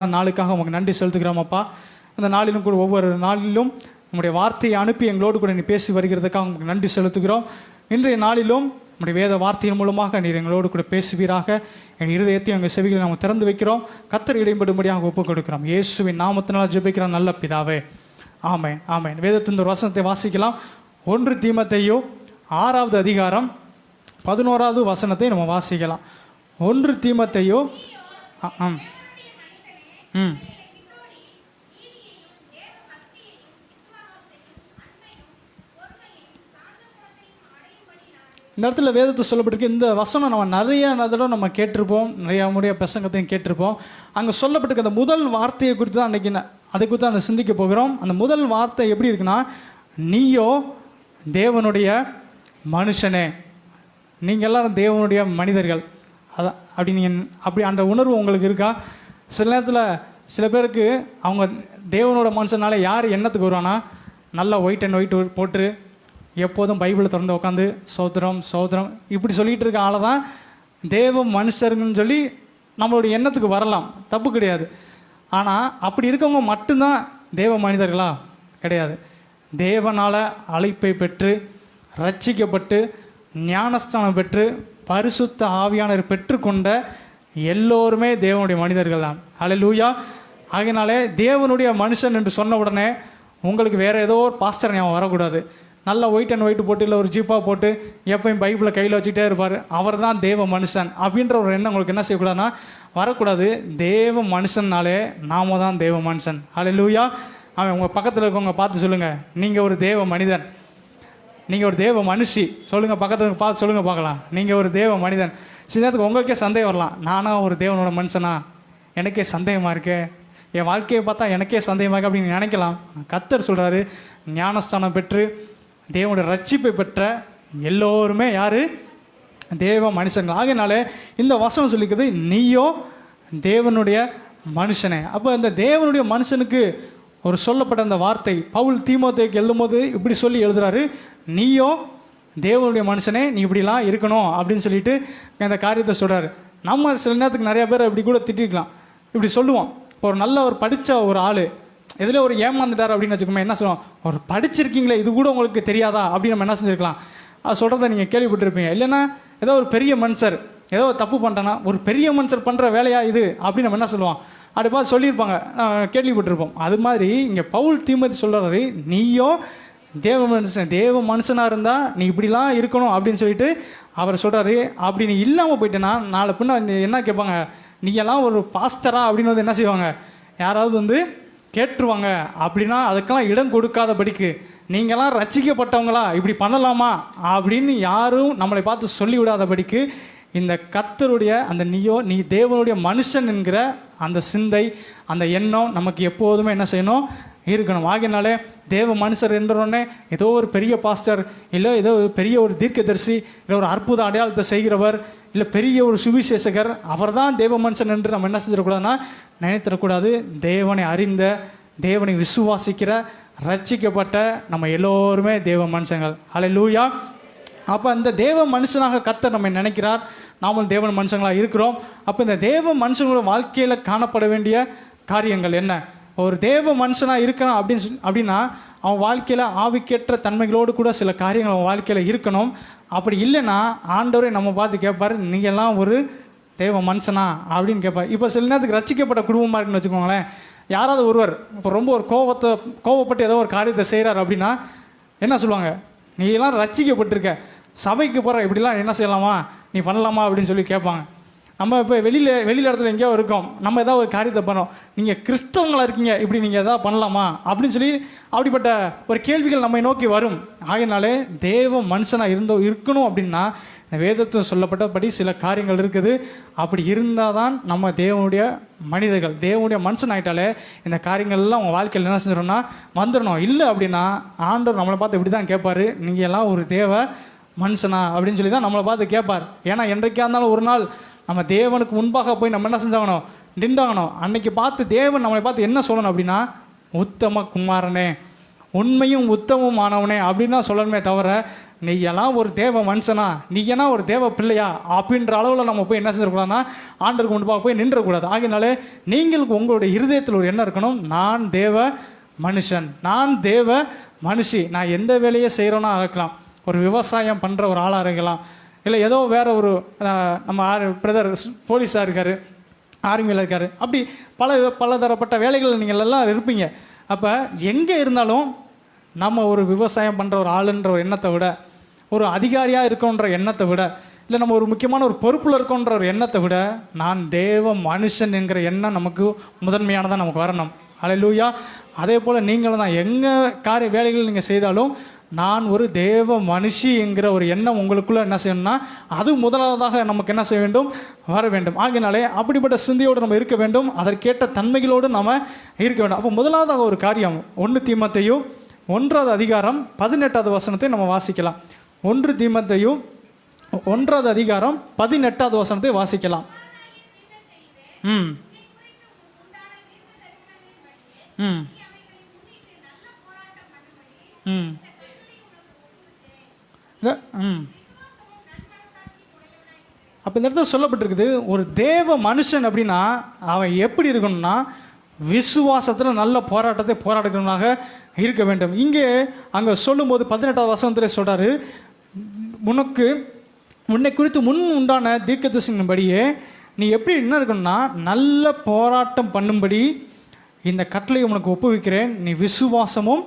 நாளுக்காக உமக்கு நன்றி செலுத்துகிறோம் அப்பா. அந்த நாளிலும் கூட ஒவ்வொரு நாளிலும் உங்களுடைய வார்த்தையை அனுப்பி எங்களோடு கூட நீ பேசி வருகிறதுக்காக உங்களுக்கு நன்றி செலுத்துகிறோம். இன்றைய நாளிலும் நம்முடைய வேத வார்த்தையின் மூலமாக நீர் எங்களோடு கூட பேசுவீராக. எங்கள் இருதயத்தையும் எங்கள் செவிகளை நாங்கள் திறந்து வைக்கிறோம். கர்த்தர் இடைப்படும்படியாக ஒப்புக் கொடுக்கிறோம். இயேசுவின் நாமத்தினால் ஜெபிக்கிறோம் நல்ல பிதாவே, ஆமென் ஆமென். வேதத்தின் ஒரு வசனத்தை வாசிக்கலாம். 1 தீமோத்தேயு 6வது அதிகாரம் 11வது வசனத்தை நம்ம வாசிக்கலாம். 1 தீமோத்தேயு இந்த இடத்துல வேதத்தை சொல்லப்பட்டிருக்கு. இந்த வசனம் நம்ம நிறைய தடவை நம்ம கேட்டிருப்போம், நிறைய முறைய பிரசங்கத்தையும் கேட்டிருப்போம். அங்கே சொல்லப்பட்டிருக்க அந்த முதல் வார்த்தையை குறித்து தான் அன்றைக்கி அதை குறித்து தான் சிந்திக்க போகிறோம். அந்த முதல் வார்த்தை எப்படி இருக்குன்னா, நீயோ தேவனுடைய மனுஷனே. நீங்கள் எல்லாரும் தேவனுடைய மனிதர்கள். அதான் அப்படி அந்த உணர்வு உங்களுக்கு இருக்கா? சில நேரத்தில் சில பேருக்கு அவங்க தேவனோட மனுஷனால யார் எண்ணத்துக்கு வருவானா, நல்லா ஒயிட் அண்ட் ஒயிட் போட்டு எப்போதும் பைபிளை திறந்து உட்காந்து சோத்திரம் சோத்திரம் இப்படி சொல்லிகிட்டு இருக்க ஆளை தான் தேவ மனுஷருங்கன்னு சொல்லி நம்மளுடைய எண்ணத்துக்கு வரலாம், தப்பு கிடையாது. ஆனால் அப்படி இருக்கவங்க மட்டும்தான் தேவ மனிதர்களா? கிடையாது. தேவனால் அழைப்பை பெற்று ரட்சிக்கப்பட்டு ஞானஸ்தானம் பெற்று பரிசுத்த ஆவியானவர் பெற்றுக்கொண்ட எல்லோருமே தேவனுடைய மனிதர்கள் தான். ஹல்லேலூயா. ஆகையினாலே தேவனுடைய மனுஷன் என்று சொன்ன உடனே உங்களுக்கு வேறு ஏதோ ஒரு பாஸ்டர் ஞாபகம் வரக்கூடாது. நல்லா ஒயிட் அண்ட் ஒயிட் போட்டு இல்லை ஒரு ஜீப்பாக போட்டு எப்பயும் பைபிளை கையில் வச்சுக்கிட்டே இருப்பார், அவர் தான் தேவ மனுஷன் அப்படின்ற ஒரு எண்ணம் உங்களுக்கு என்ன செய்யக்கூடாதுன்னா வரக்கூடாது. தேவ மனுஷன்னாலே நாம தான் தேவ மனுஷன். ஹல்லேலூயா. அவன் உங்கள் பக்கத்தில் இருக்கவங்க பார்த்து சொல்லுங்கள், நீங்கள் ஒரு தேவ மனிதன், நீங்கள் ஒரு தேவ மனுஷி. சொல்லுங்கள், பக்கத்தில் பார்த்து சொல்லுங்கள் பார்க்கலாம், நீங்கள் ஒரு தேவ மனிதன். சில நேரத்துக்கு உங்களுக்கே சந்தேகம் வரலாம், நானா ஒரு தேவனோட மனுஷனா? எனக்கே சந்தேகமாக இருக்கே, என் வாழ்க்கையை பார்த்தா எனக்கே சந்தேகமாக இருக்கு அப்படின்னு நினைக்கலாம். கர்த்தர் சொல்கிறாரு, ஞானஸ்தானம் பெற்று தேவனுடைய ரட்சிப்பை பெற்ற எல்லோருமே யார்? தேவ மனுஷங்கள். ஆகையினாலே இந்த வசனம் சொல்லிக்கிறது, நீயோ தேவனுடைய மனுஷனே. அப்போ இந்த தேவனுடைய மனுஷனுக்கு ஒரு சொல்லப்பட்ட அந்த வார்த்தை பவுல் தீமோத்தேயுக்கு எழுதும்போது இப்படி சொல்லி எழுதுறாரு, நீயோ தேவனுடைய மனுஷனே, நீ இப்படிலாம் இருக்கணும் அப்படின்னு சொல்லிட்டு இந்த காரியத்தை சொல்கிறாரு. நம்ம சில நேரத்துக்கு நிறைய பேர் இப்படி கூட திட்டிருக்கலாம், இப்படி சொல்லுவோம். இப்போ ஒரு நல்ல ஒரு படித்த ஒரு ஆள் எதில் ஒரு ஏமாந்துட்டார் அப்படின்னு வச்சுக்கோமே, என்ன சொல்லுவோம், ஒரு படிச்சிருக்கீங்களே இது கூட உங்களுக்கு தெரியாதா அப்படின்னு நம்ம என்ன செஞ்சுருக்கலாம், அது சொல்கிறத நீங்கள் கேள்விப்பட்டிருப்பீங்க. இல்லைன்னா ஏதோ ஒரு பெரிய மனுஷர் ஏதோ தப்பு பண்ணிட்டானா, ஒரு பெரிய மனுஷர் பண்ணுற வேலையா இது அப்படின்னு நம்ம என்ன சொல்லுவோம், அப்படி பார்த்து சொல்லியிருப்பாங்க, கேள்விப்பட்டிருப்போம். அது மாதிரி இங்கே பவுல் தீமோத்தி சொல்கிறாரு, நீயோ தேவ மனுஷனாக இருந்தால் நீ இப்படிலாம் இருக்கணும் அப்படின்னு சொல்லிட்டு அவர் சொல்கிறாரு. அப்படி நீ இல்லாமல் போயிட்டேன்னா நாளை பின்ன என்ன கேட்பாங்க, நீங்கள்லாம் ஒரு பாஸ்டரா அப்படின்னு வந்து என்ன செய்வாங்க, யாராவது கேட்டுருவாங்க. அப்படின்னா அதுக்கெல்லாம் இடம் கொடுக்காதபடிக்கு நீங்களாம் ரட்சிக்கப்பட்டவங்களா இப்படி பண்ணலாமா அப்படின்னு யாரும் நம்மளை பார்த்து சொல்லிவிடாதபடிக்கு இந்த கர்த்தருடைய அந்த நீ தேவனுடைய மனுஷன் என்கிற அந்த சிந்தை, அந்த எண்ணம் நமக்கு எப்போதுமே என்ன செய்யணும், இருக்கணும். ஆகினாலே தேவ மனுஷர் என்றோடனே ஏதோ ஒரு பெரிய பாஸ்டர், இல்லை ஏதோ பெரிய ஒரு தீர்க்கதரிசி, இல்லை ஒரு அற்புத அடையாளத்தை செய்கிறவர், இல்லை பெரிய ஒரு சுவிசேஷகர், அவர் தான் தேவ மனுஷன் என்று நம்ம என்ன செஞ்சிடக்கூடாதுன்னா நினைத்திடக்கூடாது. தேவனை அறிந்த, தேவனை விசுவாசிக்கிற, ரட்சிக்கப்பட்ட நம்ம எல்லோருமே தேவ மனுஷங்கள். ஹல்லேலூயா. அப்போ இந்த தேவ மனுஷனாக கர்த்தர் நம்ம நினைக்கிறார், நாமும் தேவ மனுஷங்களாக இருக்கிறோம். அப்போ இந்த தேவ மனுஷங்களோட வாழ்க்கையில் காணப்பட வேண்டிய காரியங்கள் என்ன? ஒரு தேவ மனுஷனாக இருக்கிறான் அப்படின்னா அவன் வாழ்க்கையில் ஆவிக்கேற்ற தன்மைகளோடு கூட சில காரியங்கள் அவன் வாழ்க்கையில் இருக்கணும். அப்படி இல்லைன்னா ஆண்டவரை நம்ம பார்த்து கேட்பார், நீங்கள்லாம் ஒரு தேவ மனுஷனா அப்படின்னு கேட்பார். இப்போ சில நேரத்துக்கு ரட்சிக்கப்பட்ட குடும்பமாக இருக்குன்னு வச்சுக்கோங்களேன், யாராவது ஒருவர் இப்போ ரொம்ப ஒரு கோவப்பட்டு ஏதோ ஒரு காரியத்தை செய்கிறார் அப்படின்னா என்ன சொல்லுவாங்க, நீ எல்லாம் ரட்சிக்கப்பட்டிருக்க, சபைக்கு போகிற, இப்படிலாம் என்ன செய்யலாமா, நீ பண்ணலாமா அப்படின்னு சொல்லி கேட்பாங்க. நம்ம இப்போ வெளியில் இடத்துல எங்கேயோ இருக்கோம், நம்ம ஏதாவது ஒரு காரியத்தை பண்ணோம், நீங்கள் கிறிஸ்தவங்களாக இருக்கீங்க, இப்படி நீங்கள் எதாவது பண்ணலாமா அப்படின்னு சொல்லி அப்படிப்பட்ட ஒரு கேள்விகள் நம்மை நோக்கி வரும். ஆகையினாலே தேவ மனுஷனாக இருக்கணும் அப்படின்னா இந்த வேதத்தில் சொல்லப்பட்டபடி சில காரியங்கள் இருக்குது. அப்படி இருந்தால் தான் நம்ம தேவனுடைய மனிதர்கள். தேவனுடைய மனுஷன் ஆகிட்டாலே இந்த காரியங்கள்லாம் அவங்க வாழ்க்கையில் என்ன செஞ்சிடணும்னா வந்துடணும். இல்லை அப்படின்னா ஆண்டவர் நம்மளை பார்த்து இப்படி தான் கேட்பார், நீங்கள் எல்லாம் ஒரு தேவ மனுஷனா அப்படின்னு சொல்லி தான் நம்மளை பார்த்து கேட்பார். ஏன்னா என்றைக்கா இருந்தாலும் ஒரு நாள் நம்ம தேவனுக்கு முன்பாக போய் நம்ம என்ன செஞ்சாகணும், நின்றாகணும். அன்னைக்கு பார்த்து தேவன் நம்மளை பார்த்து என்ன சொல்லணும் அப்படின்னா, உத்தம குமாரனே, உண்மையும் உத்தமமானவனே அப்படின்னு தான் சொல்லணுமே தவிர, நீ எல்லாம் ஒரு தேவ மனுஷனா, நீ ஏன்னா ஒரு தேவ பிள்ளையா அப்படின்ற அளவில் நம்ம போய் என்ன செஞ்சிடக்கூடாதுன்னா ஆண்டருக்கு முன்பாக போய் நின்றக்கூடாது. ஆகினாலே நீங்களுக்கு உங்களுடைய இருதயத்தில் ஒரு எண்ணம் இருக்கணும், நான் தேவ மனுஷன், நான் தேவ மனுஷி. நான் எந்த வேலையை செய்கிறோன்னா இருக்கலாம், ஒரு விவசாயம் பண்ணுற ஒரு ஆளாக இருக்கலாம், இல்லை ஏதோ வேற ஒரு நம்ம பிரதர் போலீஸாக இருக்கார், ஆர்மியில் இருக்கார், அப்படி பலதரப்பட்ட வேலைகள் நீங்கள் எல்லாம் இருப்பீங்க. அப்போ எங்கே இருந்தாலும் நம்ம ஒரு விவசாயம் பண்ணுற ஒரு ஆளுன்ற ஒரு எண்ணத்தை விட, ஒரு அதிகாரியாக இருக்கோன்ற எண்ணத்தை விட, இல்லை நம்ம ஒரு முக்கியமான ஒரு பொறுப்பில் இருக்கோன்ற ஒரு எண்ணத்தை விட, நான் தேவ மனுஷன் என்கிற எண்ணம் நமக்கு முதன்மையானதான் நமக்கு வரணும். அல்லேலூயா. அதே போல் நீங்களும் தான் எங்கள் வேலைகள் நீங்கள் செய்தாலும் நான் ஒரு தேவ மனுஷி என்கிற ஒரு எண்ணம் உங்களுக்குள்ளே என்ன செய்யணும்னா அது முதலாவதாக நமக்கு என்ன செய்ய வேண்டும், வர வேண்டும். ஆகினாலே அப்படிப்பட்ட சிந்தையோடு நம்ம இருக்க வேண்டும், அதற்கேற்ற தன்மைகளோடு நம்ம இருக்க வேண்டும். அப்போ முதலாவதாக ஒரு காரியம் 1 தீமோத்தேயு 1வது அதிகாரம் 18வது வசனத்தை நம்ம வாசிக்கலாம். 1 தீமோத்தேயு 1வது அதிகாரம் 18வது வசனத்தை வாசிக்கலாம். ம் ம் ம் அப்போ இந்த இடத்துல சொல்லப்பட்டிருக்குது, ஒரு தேவ மனுஷன் அப்படின்னா அவன் எப்படி இருக்கணும்னா விசுவாசத்தில் நல்ல போராட்டத்தை போராடுகிறவனாக இருக்க வேண்டும். இங்கே அங்கே சொல்லும்போது 18வது வசனத்தில் சொல்கிறாரு, உன்னை குறித்து முன் உண்டான தீர்க்கதரிசனத்தின்படியே நீ எப்படி என்ன இருக்கணும்னா நல்ல போராட்டம் பண்ணும்படி இந்த கட்டளையை உனக்கு ஒப்புவிக்கிறேன், நீ விசுவாசமும்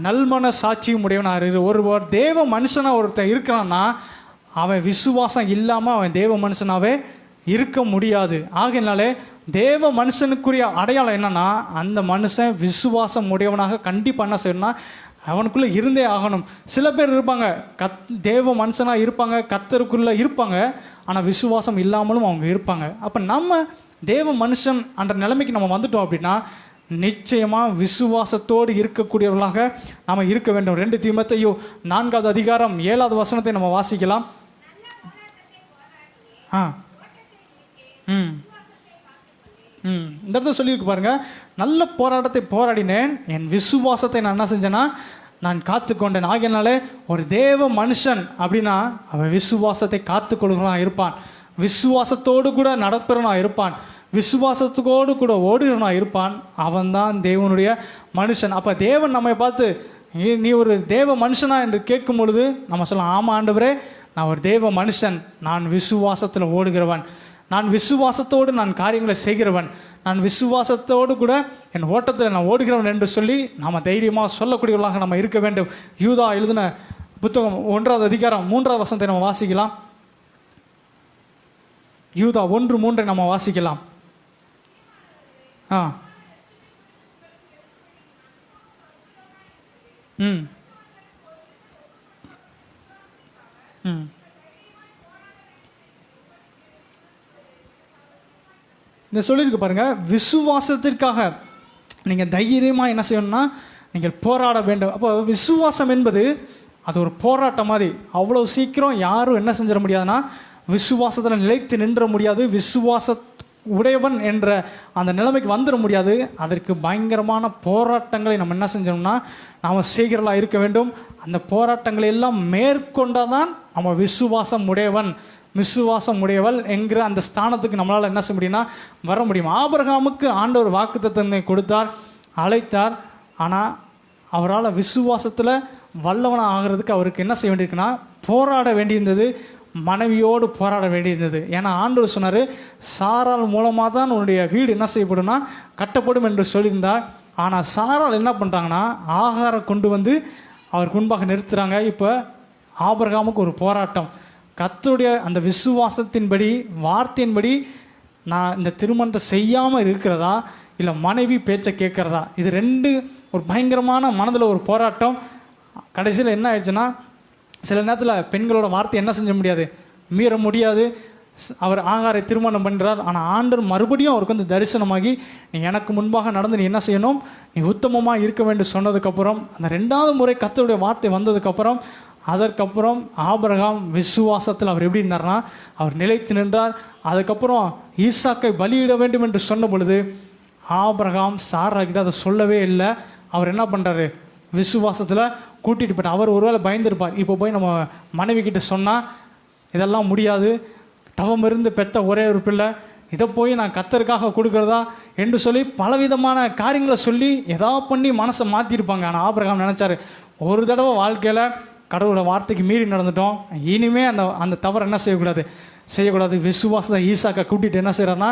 நல்மன சாட்சியும் உடையவனாக இரு. ஒரு தேவ மனுஷனாக ஒருத்தன் இருக்கிறான்னா அவன் விசுவாசம் இல்லாமல் அவன் தேவ மனுஷனாகவே இருக்க முடியாது. ஆகையினாலே தேவ மனுஷனுக்குரிய அடையாளம் என்னன்னா அந்த மனுஷன் விசுவாசம் உடையவனாக கண்டிப்பாக என்ன செய்யணும்னா அவனுக்குள்ளே இருந்தே ஆகணும். சில பேர் இருப்பாங்க தேவ மனுஷனாக இருப்பாங்க, கர்த்தருக்குள்ளே இருப்பாங்க, ஆனால் விசுவாசம் இல்லாமலும் அவங்க இருப்பாங்க. அப்போ நம்ம தேவ மனுஷன் என்ற நிலைமைக்கு நம்ம வந்துட்டோம் அப்படின்னா நிச்சயமாக விசுவாசத்தோடு இருக்கக்கூடியவர்களாக நாம் இருக்க வேண்டும். 2 தீமோத்தேயு 4வது அதிகாரம் 7வது வசனத்தை நம்ம வாசிக்கலாம். இந்த இடத்துல சொல்லியிருக்கு பாருங்க, நல்ல போராட்டத்தை போராடினேன், என் விசுவாசத்தை நான் என்ன செஞ்சேன்னா நான் காத்துக்கொண்டேன். ஆகையினாலே ஒரு தேவ மனுஷன் அப்படின்னா அவன் விசுவாசத்தை காத்துக்கொள்கிறவனாக இருப்பான், விசுவாசத்தோடு கூட நடப்பவனாக இருப்பான், விசுவாசத்தோடு கூட ஓடுகிறவனாக இருப்பான். அவன்தான் தேவனுடைய மனுஷன். அப்போ தேவன் நம்மை பார்த்து நீ ஒரு தேவ மனுஷனா என்று கேட்கும் பொழுது நம்ம சொல்லலாம், ஆமாம் ஆண்டவரே, நான் ஒரு தேவ மனுஷன், நான் விசுவாசத்தில் ஓடுகிறவன், நான் விசுவாசத்தோடு நான் காரியங்களை செய்கிறவன், நான் விசுவாசத்தோடு கூட என் ஓட்டத்தில் நான் ஓடுகிறவன் என்று சொல்லி நாம் தைரியமாக சொல்லக்கூடியவர்களாக நம்ம இருக்க வேண்டும். யூதா எழுதின புத்தகம் 1வது அதிகாரம் 3வது வசனத்தை நம்ம வாசிக்கலாம். யூதா 1:3 நம்ம வாசிக்கலாம். இந்த சொல்லியிருக்கு பாருங்க, விசுவாசத்திற்காக நீங்கள் தைரியமாக என்ன செய்யணும்னா நீங்கள் போராட வேண்டும். அப்போ விசுவாசம் என்பது அது ஒரு போராட்டம் மாதிரி. அவ்வளோ சீக்கிரம் யாரும் என்ன செஞ்சிட முடியாதுன்னா விசுவாசத்தில் நிலைத்து நின்ற முடியாது, விசுவாச உடையவன் என்ற அந்த நிலைமைக்கு வந்துட முடியாது. அதற்கு பயங்கரமான போராட்டங்களை நம்ம என்ன செஞ்சோம்னா நாம் செய்கிறவர்களாக இருக்க வேண்டும். அந்த போராட்டங்களை எல்லாம் மேற்கொண்டால் தான் நம்ம விசுவாசம் உடையவள் என்கிற அந்த ஸ்தானத்துக்கு நம்மளால் என்ன செய்ய முடியும்னா வர முடியும். ஆபிரகாமுக்கு ஆண்டவர் வாக்குத்தத்தத்தை கொடுத்தார், அழைத்தார். ஆனால் அவரால் விசுவாசத்தில் வல்லவனாக ஆகிறதுக்கு அவருக்கு என்ன செய்ய வேண்டியிருக்குன்னா போராட வேண்டியிருந்தது, மனைவியோடு போராட வேண்டியிருந்தது. ஏன்னா ஆண்டவர் சொன்னார், சாராள் மூலமாக தான் உன்னுடைய வீடு என்ன செய்யப்படும்னா கட்டப்படும் என்று சொல்லியிருந்தார். ஆனால் சாராள் என்ன பண்ணுறாங்கன்னா ஆகாரம் கொண்டு வந்து அவருக்கு முன்பாக நிறுத்துகிறாங்க. இப்போ ஆபிரகாமுக்கு ஒரு போராட்டம். கர்த்தருடைய அந்த விசுவாசத்தின்படி வார்த்தையின்படி நான் இந்த திருமணத்தை செய்யாமல் இருக்கிறதா இல்லை மனைவி பேச்சை கேட்குறதா, இது 2 ஒரு பயங்கரமான மனதில் ஒரு போராட்டம். கடைசியில் என்ன ஆயிடுச்சுன்னா சில நேரத்தில் பெண்களோட வார்த்தை என்ன செஞ்ச முடியாது, மீற முடியாது. அவர் ஆகாரை திருமணம் பண்ணுறார். ஆனால் ஆண்டவர் மறுபடியும் அவருக்கு வந்து தரிசனமாகி நீ எனக்கு முன்பாக நடந்து நீ என்ன செய்யணும், நீ உத்தமமாக இருக்க வேண்டும் சொன்னதுக்கப்புறம் அந்த 2வது முறை கர்த்தருடைய வார்த்தை வந்ததுக்கப்புறம் அதற்கப்புறம் ஆபிரகாம் விசுவாசத்தில் அவர் எப்படி இருந்தார்னா அவர் நிலைத்து நின்றார். அதுக்கப்புறம் ஈசாக்கை பலியிட வேண்டும் என்று சொன்ன பொழுது ஆபிரகாம் சாராகிட்ட அதை சொல்லவே இல்லை. அவர் என்ன பண்ணுறாரு, விசுவாசத்தில் கூட்டிகிட்டு போயிட்டார். அவர் ஒருவேளை பயந்துருப்பார், இப்போ போய் நம்ம மனைவி கிட்ட சொன்னால் இதெல்லாம் முடியாது, தவம் இருந்து பெற்ற ஒரே ஒரு பிள்ளை, இதை போய் நான் கர்த்தருக்காக கொடுக்குறதா என்று சொல்லி பலவிதமான காரியங்களை சொல்லி ஏதாவது பண்ணி மனசை மாற்றிருப்பாங்க. ஆனால் ஆபிரகாம் நினச்சாரு, ஒரு தடவை வாழ்க்கையில் கடவுளோட வார்த்தைக்கு மீறி நடந்துட்டோம், இனிமே அந்த தவறு என்ன செய்யக்கூடாது. விசுவாசத்தை ஈசாக்கை கூட்டிகிட்டு என்ன செய்கிறாருன்னா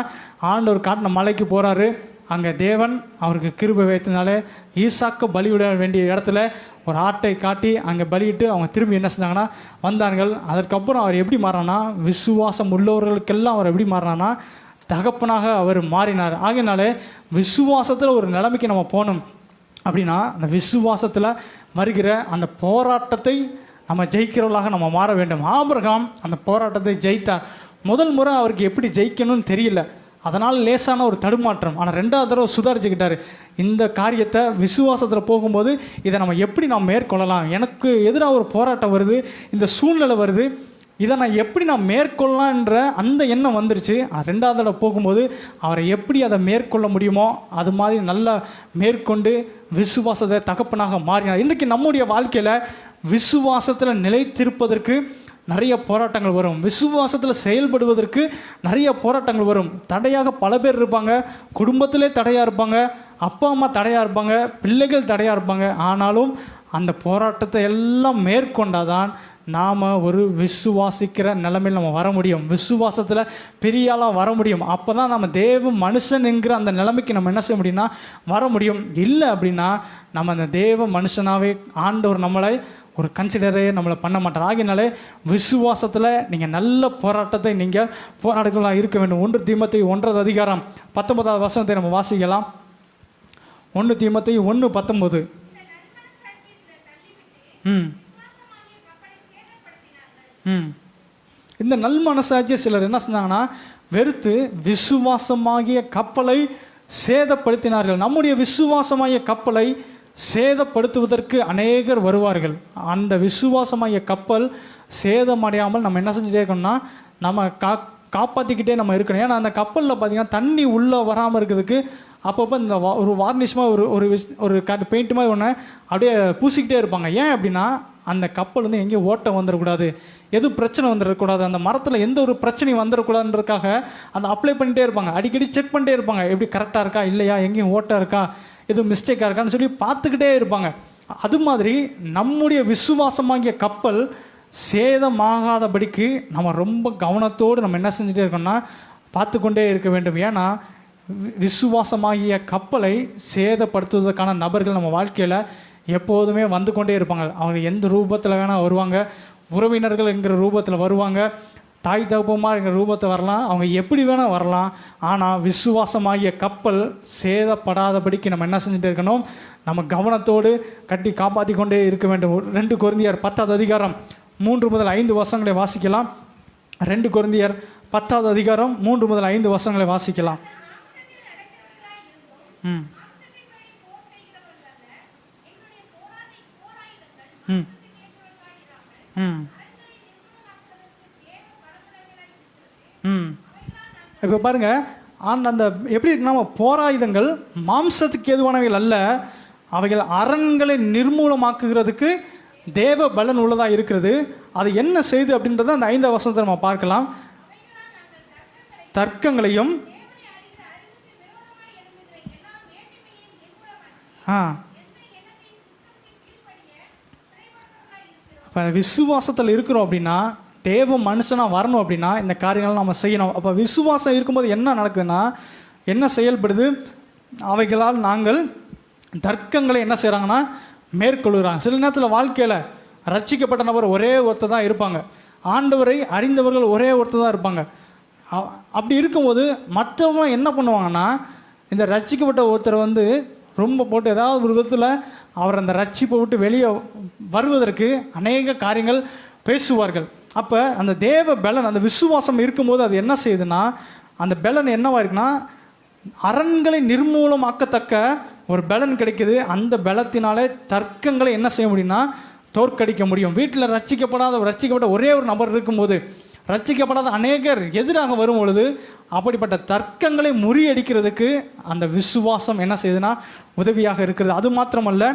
ஆண்டவர் காட்டின மலைக்கு போகிறாரு. அங்கே தேவன் அவருக்கு கிருபை வைத்தனாலே ஈசாக்கு பலிவிட வேண்டிய இடத்துல ஒரு ஆட்டை காட்டி அங்கே பலியிட்டு அவங்க திரும்பி என்ன செஞ்சாங்கன்னா வந்தார்கள். அதற்கப்புறம் அவர் எப்படி மாறினான்னா, விசுவாசம் உள்ளவர்களுக்கெல்லாம் அவர் எப்படி மாறினான்னா தகப்பனாக அவர் மாறினார். ஆகையினாலே விசுவாசத்தில் ஒரு நிலைமைக்கு நம்ம போகணும் அப்படின்னா அந்த விசுவாசத்தில் வருகிற அந்த போராட்டத்தை நம்ம ஜெயிக்கிறவர்களாக நம்ம மாற வேண்டும். ஆபிரகாம் அந்த போராட்டத்தை ஜெயித்தார். முதல் முறை அவருக்கு எப்படி ஜெயிக்கணும்னு தெரியல, அதனால் லேசான ஒரு தடுமாற்றம். ஆனால் 2வது தடவை சுதாரிச்சுக்கிட்டாரு. இந்த காரியத்தை விசுவாசத்தில் போகும்போது இதை நம்ம எப்படி மேற்கொள்ளலாம், எனக்கு எதிராக ஒரு போராட்டம் வருது, இந்த சூழ்நிலை வருது, இதை நான் எப்படி மேற்கொள்ளலான்ற அந்த எண்ணம் வந்துருச்சு. 2வது தடவை போகும்போது அவரை எப்படி அதை மேற்கொள்ள முடியுமோ அது மாதிரி நல்லா மேற்கொண்டு விசுவாசத்தை தகப்பனாக மாறினார். இன்றைக்கு நம்முடைய வாழ்க்கையில் விசுவாசத்தில் நிலைத்திருப்பதற்கு நிறைய போராட்டங்கள் வரும், விசுவாசத்தில் செயல்படுவதற்கு நிறைய போராட்டங்கள் வரும். தடையாக பல பேர் இருப்பாங்க, குடும்பத்திலே தடையாக இருப்பாங்க, அப்பா அம்மா தடையாக இருப்பாங்க, பிள்ளைகள் தடையாக இருப்பாங்க. ஆனாலும் அந்த போராட்டத்தை எல்லாம் மேற்கொண்டாதான் நாம் ஒரு விசுவாசிக்கிற நிலைமையில் நம்ம வர முடியும், விசுவாசத்தில் பெரிய ஆளாக வர முடியும். அப்போ தான் நம்ம தேவ மனுஷன் என்கிற அந்த நிலைமைக்கு நம்ம என்ன செய்ய முடியும்னா வர முடியும். இல்லை அப்படின்னா நம்ம அந்த தேவ மனுஷனாகவே ஆண்டவர் நம்மளை ஒரு கன்சிடரே நம்மளை பண்ண மாட்டார். ஆகினாலே விசுவாசத்தில் நீங்கள் நல்ல போராட்டத்தை நீங்கள் போராடுகளாக இருக்க வேண்டும். 1 தீமோத்தேயு 1வது அதிகாரம் 19வது வசனத்தை நம்ம வாசிக்கலாம். 1 தீமோத்தேயு 1:19. இந்த நல் மனசாட்சியை சிலர் என்ன செஞ்சாங்கன்னா வெறுத்து விசுவாசமாகிய கப்பலை சேதப்படுத்தினார்கள். நம்முடைய விசுவாசமாகிய கப்பலை சேதப்படுத்துவதற்கு அநேகர் வருவார்கள். அந்த விசுவாசமாகிய கப்பல் சேதமடையாமல் நம்ம என்ன செஞ்சுட்டே இருக்கோம்னா நம்ம காப்பாற்றிக்கிட்டே நம்ம இருக்கணும். ஏன்னா அந்த கப்பலில் பார்த்தீங்கன்னா தண்ணி உள்ளே வராமல் இருக்கிறதுக்கு அப்பப்போ இந்த ஒரு வார்னிஷ்மாக ஒரு பெயிண்ட் மாதிரி ஒன்று அப்படியே பூசிக்கிட்டே இருப்பாங்க. ஏன் அப்படின்னா அந்த கப்பல் வந்து எங்கேயும் ஓட்டம் வந்துடக்கூடாது, எதுவும் பிரச்சனை வந்துடக்கூடாது, அந்த மரத்தில் எந்த ஒரு பிரச்சனையும் வந்துடக்கூடாதுன்றதுக்காக அந்த அப்ளை பண்ணிகிட்டே இருப்பாங்க. அடிக்கடி செக் பண்ணிட்டே இருப்பாங்க, எப்படி கரெக்டாக இருக்கா இல்லையா, எங்கேயும் ஓட்டம் இருக்கா, எதுவும் மிஸ்டேக்காக இருக்கான்னு சொல்லி பார்த்துக்கிட்டே இருப்பாங்க. அது மாதிரி நம்முடைய விசுவாசமாகிய கப்பல் சேதமாகாதபடிக்கு நம்ம ரொம்ப கவனத்தோடு நம்ம என்ன செஞ்சுட்டே இருக்கோம்னா பார்த்து கொண்டே இருக்க வேண்டும். ஏன்னா விசுவாசமாகிய கப்பலை சேதப்படுத்துவதற்கான நபர்கள் நம்ம வாழ்க்கையில் எப்போதுமே வந்து கொண்டே இருப்பாங்க. அவங்க எந்த ரூபத்தில் வேணால் வருவாங்க, உறவினர்கள் என்கிற ரூபத்தில் வருவாங்க, தாய் தகப்பமாக என்கிற ரூபத்தில் வரலாம், அவங்க எப்படி வேணால் வரலாம். ஆனால் விசுவாசமாகிய கப்பல் சேதப்படாதபடிக்கு நம்ம என்ன செஞ்சுட்டு இருக்கணும், நம்ம கவனத்தோடு கட்டி காப்பாற்றி கொண்டே இருக்க வேண்டும். 2 கொரிந்தியர் 10வது அதிகாரம் 3 முதல் 5 வசனங்களை வாசிக்கலாம். 2 கொரிந்தியர் 10வது அதிகாரம் 3 முதல் 5 வசனங்களை வாசிக்கலாம். இப்போ பாருங்க, அந்த எப்படி இருக்குன்னா போராயுதங்கள் மாம்சத்துக்கு ஏதுவானவைகள் அல்ல, அவைகள் அரண்களை நிர்மூலமாக்குகிறதுக்கு தேவ பலன் உள்ளதாக இருக்கிறது. அது என்ன செய்து அப்படின்றத அந்த 5வது வசனத்தை நம்ம பார்க்கலாம். தர்க்கங்களையும் இப்போ விசுவாசத்தில் இருக்கிறோம் அப்படின்னா தேவ மனுஷனாக வரணும் அப்படின்னா இந்த காரியங்கள் நம்ம செய்யணும். அப்போ விசுவாசம் இருக்கும்போது என்ன நடக்குதுன்னா என்ன செயல்படுது, அவைகளால் நாங்கள் தர்க்கங்களை என்ன செய்கிறாங்கன்னா மேற்கொள்கிறாங்க. சில நேரத்தில் வாழ்க்கையில் ரட்சிக்கப்பட்ட நபர் ஒரே ஒருத்தர் தான் இருப்பாங்க, ஆண்டவரை அறிந்தவர்கள் ஒரே ஒருத்தர் தான் இருப்பாங்க. அப்படி இருக்கும்போது மற்றவங்க என்ன பண்ணுவாங்கன்னா இந்த ரட்சிக்கப்பட்ட ஒருத்தர் வந்து ரொம்ப போட்டு ஏதாவது ஒரு விதத்தில் அவர் அந்த ரட்சிப்பை விட்டு வெளியே வருவதற்கு அநேக காரியங்கள் பேசுவார்கள். அப்போ அந்த தேவ பலன் அந்த விசுவாசம் இருக்கும்போது அது என்ன செய்யுதுன்னா அந்த பலன் என்னவா இருக்குன்னா அரண்களை நிர்மூலமாக்கத்தக்க ஒரு பலன் கிடைக்குது. அந்த பலத்தினாலே தர்க்கங்களை என்ன செய்ய முடியும்னா தோற்கடிக்க முடியும். வீட்டில் ரட்சிக்கப்பட்ட ஒரே ஒரு நபர் இருக்கும்போது ரட்சிக்கப்படாத அநேகர் எதிராக வரும் பொழுது அப்படிப்பட்ட தர்க்கங்களை முறியடிக்கிறதுக்கு அந்த விசுவாசம் என்ன செய்யுதுன்னா உதவியாக இருக்கிறது. அது மாத்திரமல்ல,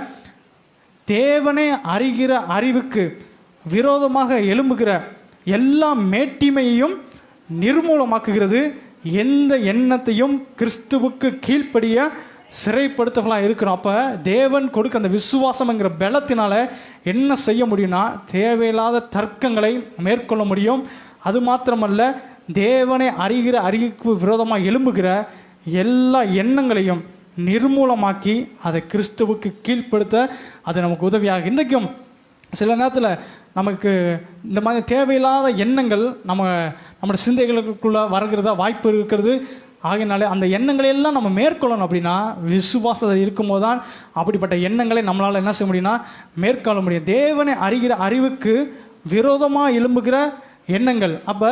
தேவனை அறிகிற அறிவுக்கு விரோதமாக எழும்புகிற எல்லா மேட்டிமையையும் நிர்மூலமாக்குகிறது, எந்த எண்ணத்தையும் கிறிஸ்துவுக்கு கீழ்ப்படிய சிறைப்படுத்தவர்களாக இருக்கிறோம். அப்போ தேவன் கொடுக்க அந்த விசுவாசம்ங்கிற பலத்தினால என்ன செய்ய முடியும்னா தேவையில்லாத தர்க்கங்களை மேற்கொள்ள முடியும். அது மாத்திரமல்ல, தேவனை அறிகிற அறிவுக்கு விரோதமாக எழும்புகிற எல்லா எண்ணங்களையும் நிர்மூலமாக்கி அதை கிறிஸ்துவுக்கு கீழ்ப்படுத்த அது நமக்கு உதவியாக. இன்றைக்கும் சில நேரத்தில் நமக்கு இந்த மாதிரி தேவையில்லாத எண்ணங்கள் நம்மளோட சிந்தைகளுக்குள்ளே வருகிறதா வாய்ப்பு இருக்கிறது. ஆகையினாலே அந்த எண்ணங்களை எல்லாம் நம்ம மேற்கொள்ளணும் அப்படின்னா விசுவாசம் இருக்கும்போது தான் அப்படிப்பட்ட எண்ணங்களை நம்மளால் என்ன செய்ய முடியும்னா மேற்கொள்ள முடியும். தேவனை அறிகிற அறிவுக்கு விரோதமாக எழும்புகிற எண்ணங்கள். அப்போ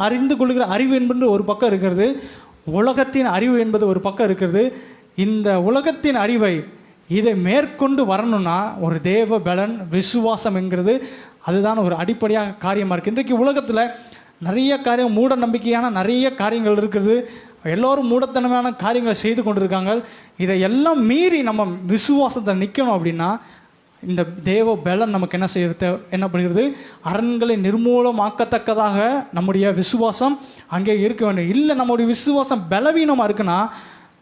அறிந்து கொள்கிற அறிவு என்பது ஒரு பக்கம் இருக்கிறது, உலகத்தின் அறிவு என்பது ஒரு பக்கம் இருக்கிறது. இந்த உலகத்தின் அறிவை இதை மேற்கொண்டு வரணும்னா ஒரு தேவ பலன் விசுவாசம் என்கிறது அதுதான் ஒரு அடிப்படையாக காரியமாக இருக்குது. இன்றைக்கு உலகத்தில் நிறைய காரியம் மூட நம்பிக்கையான நிறைய காரியங்கள் இருக்குது. எல்லோரும் மூடத்தனமான காரியங்களை செய்து கொண்டிருக்காங்க. இதை எல்லாம் மீறி நம்ம விசுவாசத்தை நிற்கணும் அப்படின்னா இந்த தேவ பலன் நமக்கு என்ன பண்ணுகிறது, அரண்களை நிர்மூலமாக்கத்தக்கதாக நம்முடைய விசுவாசம் அங்கே இருக்க வேண்டும். இல்லை நம்முடைய விசுவாசம் பலவீனமாக இருக்குன்னா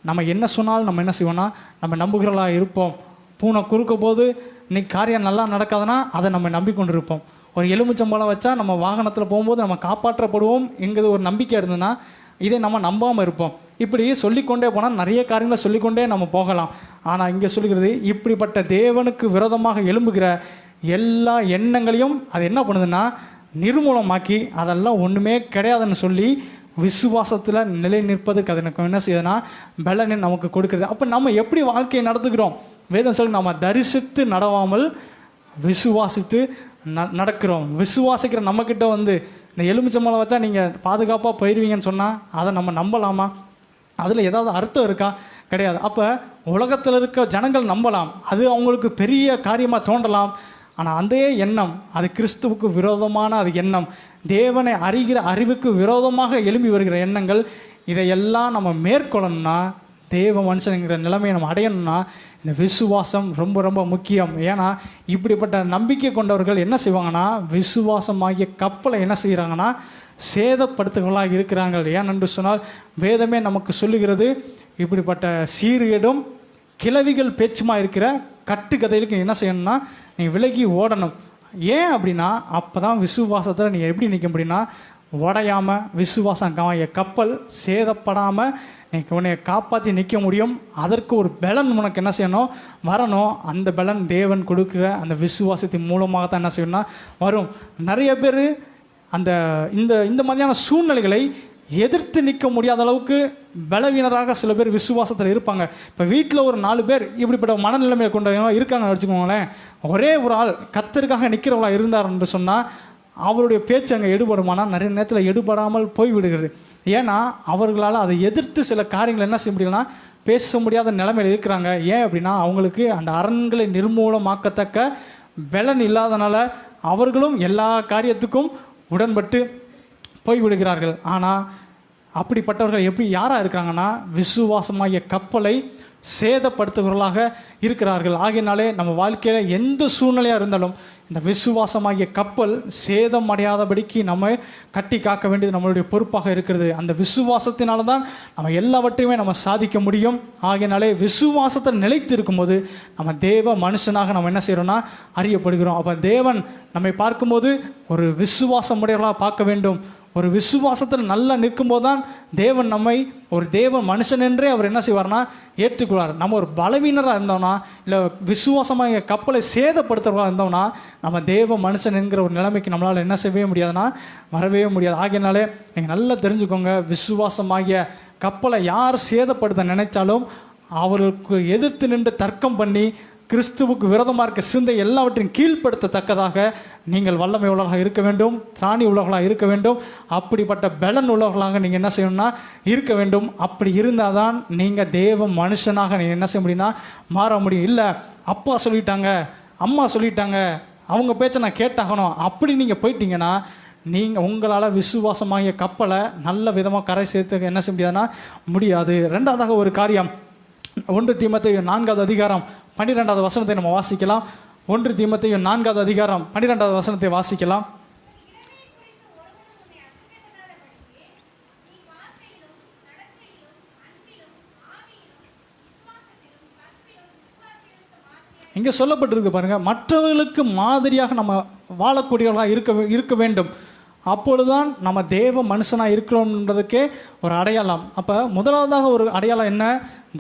நம்ம என்ன சொன்னாலும் நம்ம என்ன செய்வோம்னா நம்ம நம்புகிறவர்களாக இருப்போம். பூனை குறுக்க போது இன்னைக்கு காரியம் நல்லா நடக்காதுன்னா அதை நம்ம நம்பிக்கொண்டு இருப்போம். ஒரு எலுமிச்சம்பழம் வச்சா நம்ம வாகனத்தில் போகும்போது நம்ம காப்பாற்றப்படுவோம் என்கிறது ஒரு நம்பிக்கை இருந்ததுன்னா இதை நம்ம நம்பாமல் இருப்போம். இப்படி சொல்லிக்கொண்டே போனால் நிறைய காரியங்களை சொல்லிக்கொண்டே நம்ம போகலாம். ஆனால் இங்கே சொல்லுகிறது இப்படிப்பட்ட தேவனுக்கு விரோதமாக எழும்புகிற எல்லா எண்ணங்களையும் அது என்ன பண்ணுதுன்னா நிர்மூலமாக்கி அதெல்லாம் ஒன்றுமே கிடையாதுன்னு சொல்லி விசுவாசத்தில் நிலை நிற்பதுக்கு அது எனக்கு என்ன செய்யுதுன்னா பலனை நமக்கு கொடுக்குறது. அப்போ நம்ம எப்படி வாழ்க்கையை நடத்துக்கிறோம்? வேதம் சொல்லி நம்ம தரிசித்து நடவாமல் விசுவாசித்து நடக்கிறோம். விசுவாசிக்கிற நம்மக்கிட்ட இந்த எலுமிச்சம்பழம் வச்சா நீங்கள் பாதுகாப்பாக போயிடுவீங்கன்னு சொன்னால் அதை நம்ம நம்பலாமா? அதில் ஏதாவது அர்த்தம் இருக்கா? கிடையாது. அப்போ உலகத்தில் இருக்க ஜனங்கள் நம்பலாம், அது அவங்களுக்கு பெரிய காரியமாக தோன்றலாம். ஆனால் அந்த எண்ணம் அது கிறிஸ்துவுக்கு விரோதமான அது எண்ணம், தேவனை அறிகிற அறிவுக்கு விரோதமாக எழும்பி வருகிற எண்ணங்கள். இதையெல்லாம் நம்ம மேற்கொள்ளணும்னா தேவ மனுஷனுங்கிற நிலைமையை நம்ம அடையணும்னா இந்த விசுவாசம் ரொம்ப ரொம்ப முக்கியம். ஏன்னா இப்படிப்பட்ட நம்பிக்கை கொண்டவர்கள் என்ன செய்வாங்கன்னா விசுவாசமாகிய கப்பலை என்ன செய்கிறாங்கன்னா சேதப்படுத்துகளாக இருக்கிறாங்க. ஏனென்று சொன்னால் வேதமே நமக்கு சொல்லுகிறது, இப்படிப்பட்ட சீர்கேடும் கிளவிகள் பேச்சுமா இருக்கிற கட்டுக்கதைகளுக்கு என்ன செய்யணும்னா நீங்கள் விலகி ஓடணும். ஏன் அப்படின்னா அப்போ தான் விசுவாசத்தில் நீங்கள் எப்படி நிற்க முடியும்னா உடையாமல் விசுவாசம் கப்பல் சேதப்படாமல் நீங்கள் உன்னை காப்பாற்றி நிற்க முடியும். அதற்கு ஒரு பலன் உனக்கு என்ன செய்யணும் வரணும். அந்த பலன் தேவன் கொடுக்குற அந்த விசுவாசத்தின் மூலமாக தான் என்ன செய்யணும்னா வரும். நிறைய பேர் இந்த மாதிரியான சூழ்நிலைகளை எதிர்த்து நிற்க முடியாத அளவுக்கு பலவீனராக சில பேர் விசுவாசத்தில் இருப்பாங்க. இப்போ வீட்டில் ஒரு 4 பேர் இப்படிப்பட்ட மனநிலைமையை கொண்டவங்க இருக்காங்கன்னு வச்சுக்கோங்களேன். ஒரே ஒரு ஆள் கர்த்தருக்காக நிற்கிறவங்களா இருந்தார் என்று சொன்னால் அவருடைய பேச்சு அங்கே எடுபடுமானா நிறைய நேரத்தில் எடுபடாமல் போய்விடுகிறது. ஏன்னா அவர்களால் அதை எதிர்த்து சில காரியங்கள் என்ன செய்ய முடியலன்னா பேச முடியாத நிலைமையில் இருக்கிறாங்க. ஏன் அப்படின்னா அவங்களுக்கு அந்த அரண்களை நிர்மூலமாக்கத்தக்க பலன் இல்லாதனால அவர்களும் எல்லா காரியத்துக்கும் உடன்பட்டு போய்விடுகிறார்கள். ஆனால் அப்படிப்பட்டவர்கள் யாராக இருக்கிறாங்கன்னா விசுவாசமாகிய கப்பலை சேதப்படுத்துகிறவர்களாக இருக்கிறார்கள். ஆகையினாலே நம்ம வாழ்க்கையில் எந்த சூழ்நிலையாக இருந்தாலும் இந்த விசுவாசமாகிய கப்பல் சேதம் அடையாதபடிக்கு நம்ம கட்டி காக்க வேண்டியது நம்மளுடைய பொறுப்பாக இருக்கிறது. அந்த விசுவாசத்தினால தான் நம்ம எல்லாவற்றையுமே நம்ம சாதிக்க முடியும். ஆகையினாலே விசுவாசத்தை நிலைத்து இருக்கும்போது நம்ம தேவ மனுஷனாக நம்ம என்ன செய்கிறோம்னா அறியப்படுகிறோம். அப்போ தேவன் நம்மை பார்க்கும்போது ஒரு விசுவாசம் உடையவர்களாக பார்க்க வேண்டும். ஒரு விசுவாசத்தில் நல்லா நிற்கும்போது தான் தேவன் நம்மை ஒரு தேவ மனுஷன் என்றே அவர் என்ன செய்வார்னா ஏற்றுக்கொள்வார். நம்ம ஒரு பலவீனராக இருந்தோம்னா இல்லை விசுவாசமாக கப்பலை சேதப்படுத்துறவர்களாக இருந்தோம்னா நம்ம தேவ மனுஷன் என்கிற ஒரு நிலைமைக்கு நம்மளால் என்ன செய்யவே முடியாதுன்னா வரவே முடியாது. ஆகையினாலே நீங்கள் நல்லா தெரிஞ்சுக்கோங்க, விசுவாசமாகிய கப்பலை யார் சேதப்படுத்த நினைச்சாலும் அவர்களுக்கு எதிர்த்து நின்று தர்க்கம் பண்ணி கிறிஸ்துவுக்கு விரோதமாக இருக்க சிந்தை எல்லாவற்றையும் கீழ்ப்படுத்தத்தக்கதாக நீங்கள் வல்லமை உள்ளவர்களாக இருக்க வேண்டும், திராணி உள்ளவர்களாக இருக்க வேண்டும். அப்படிப்பட்ட பலன் உள்ளவர்களாக நீங்கள் என்ன செய்யணும்னா இருக்க வேண்டும். அப்படி இருந்தால் தான் நீங்கள் தேவ மனுஷனாக நீங்கள் என்ன செய்ய முடியும்னா மாற முடியும். இல்லை அப்பா சொல்லிட்டாங்க, அம்மா சொல்லிட்டாங்க, அவங்க பேச்சை நான் கேட்டாகணும் அப்படி நீங்கள் போயிட்டீங்கன்னா நீங்கள் உங்களால் விசுவாசமாகிய கப்பலை நல்ல விதமாக கரை சேர்த்து என்ன செய்ய முடியாதுன்னா முடியாது. ரெண்டாவதாக ஒரு காரியம் 1 தீமோத்தேயு 4வது அதிகாரம் 12வது வசனத்தை நம்ம வாசிக்கலாம். 1 தீமோத்தேயு 4வது அதிகாரம் 12வது வசனத்தை வாசிக்கலாம். இங்கே சொல்லப்பட்டிருக்கு பாருங்க, மற்றவர்களுக்கு மாதிரியாக நம்ம வாழக்கூடியவர்களாக இருக்க வேண்டும். அப்பொழுதுதான் நம்ம தேவ மனுஷனாக இருக்கிறோம்ன்றதுக்கே ஒரு அடையாளம். அப்போ முதலாவதாக ஒரு அடையாளம் என்ன?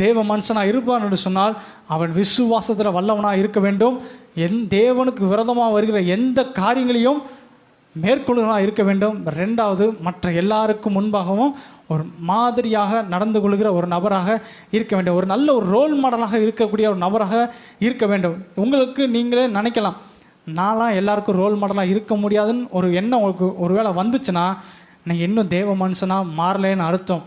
தேவ மனுஷனாக இருப்பான் என்று சொன்னால் அவன் விசுவாசத்தில் வல்லவனாக இருக்க வேண்டும். தேவனுக்கு விரோதமாக வருகிற எந்த காரியங்களையும் மேற்கொள்ளுவனாக இருக்க வேண்டும். 2வது, மற்ற எல்லாருக்கும் முன்பாகவும் ஒரு மாதிரியாக நடந்து கொள்கிற ஒரு நபராக இருக்க வேண்டும். ஒரு நல்ல ஒரு ரோல் மாடலாக இருக்கக்கூடிய ஒரு நபராக இருக்க வேண்டும். உங்களுக்கு நீங்களே நினைக்கலாம், நான்லாம் எல்லாருக்கும் ரோல் மாடலாக இருக்க முடியாதுன்னு ஒரு எண்ணம் உங்களுக்கு ஒரு வேளை வந்துச்சுன்னா நீங்கள் இன்னும் தேவ மனுஷனாக மாறலேன்னு அர்த்தம்.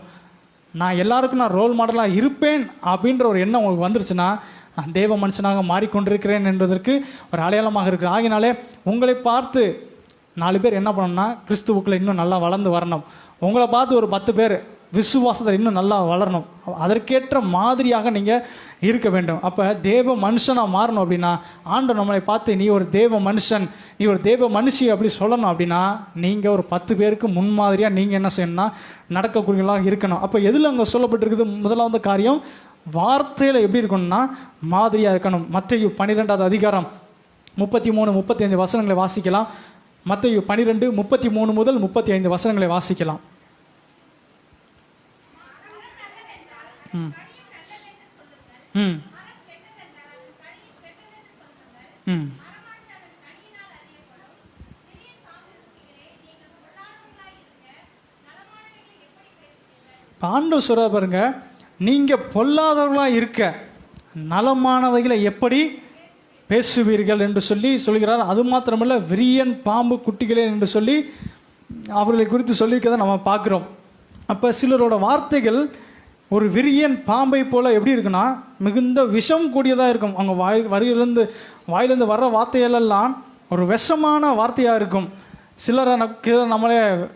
நான் எல்லாருக்கும் நான் ரோல் மாடலாக இருப்பேன் அப்படின்ற ஒரு எண்ணம் உங்களுக்கு வந்துருச்சுன்னா நான் தேவ மனுஷனாக மாறிக்கொண்டிருக்கிறேன் என்பதற்கு ஒரு அடையாளமாக இருக்குது. ஆகினாலே உங்களை பார்த்து 4 பேர் என்ன பண்ணணும்னா கிறிஸ்துவுக்குள்ள இன்னும் நல்லா வளர்ந்து வரணும். உங்களை பார்த்து ஒரு 10 பேர் விசுவாசத்தில் இன்னும் நல்லா வளரணும். அதற்கேற்ற மாதிரியாக நீங்கள் இருக்க வேண்டும். அப்போ தேவ மனுஷனாக மாறணும் அப்படின்னா ஆண்டவர் நம்மளை பார்த்து நீ ஒரு தேவ மனுஷன், நீ ஒரு தேவ மனுஷி அப்படி சொல்லணும் அப்படின்னா நீங்கள் ஒரு 10 பேருக்கு முன்மாதிரியாக நீங்கள் என்ன செய்யணும்னா நடக்கக்கூடியவர்களாக இருக்கணும். அப்போ எதில் அங்கே சொல்லப்பட்டிருக்குது? முதலாவது காரியம் வார்த்தையில் எப்படி இருக்கணும்னா மாதிரியாக இருக்கணும். மத்தேயு 12வது அதிகாரம் 33, 35 வசனங்களை வாசிக்கலாம். மத்தேயு 12, 33 முதல் 35 வசனங்களை வாசிக்கலாம். ம் ம் ம் ஆண்டவர் சொல்ற பாருங்க, நீங்கள் பொல்லாதவர்களாக இருக்க நலமானவைகளை எப்படி பேசுவீர்கள் என்று சொல்கிறார். அது மாத்திரமல்ல, விரியன் பாம்பு குட்டிகளே என்று சொல்லி அவர்களை குறித்து சொல்லியிருக்கதை நம்ம பார்க்குறோம். அப்போ சிலரோட வார்த்தைகள் ஒரு விரியன் பாம்பை போல் எப்படி இருக்குன்னா மிகுந்த விஷம் கூடியதாக இருக்கும். அவங்க வாயிலிருந்து வர்ற வார்த்தைகளெல்லாம் ஒரு விஷமான வார்த்தையாக இருக்கும். சிலரை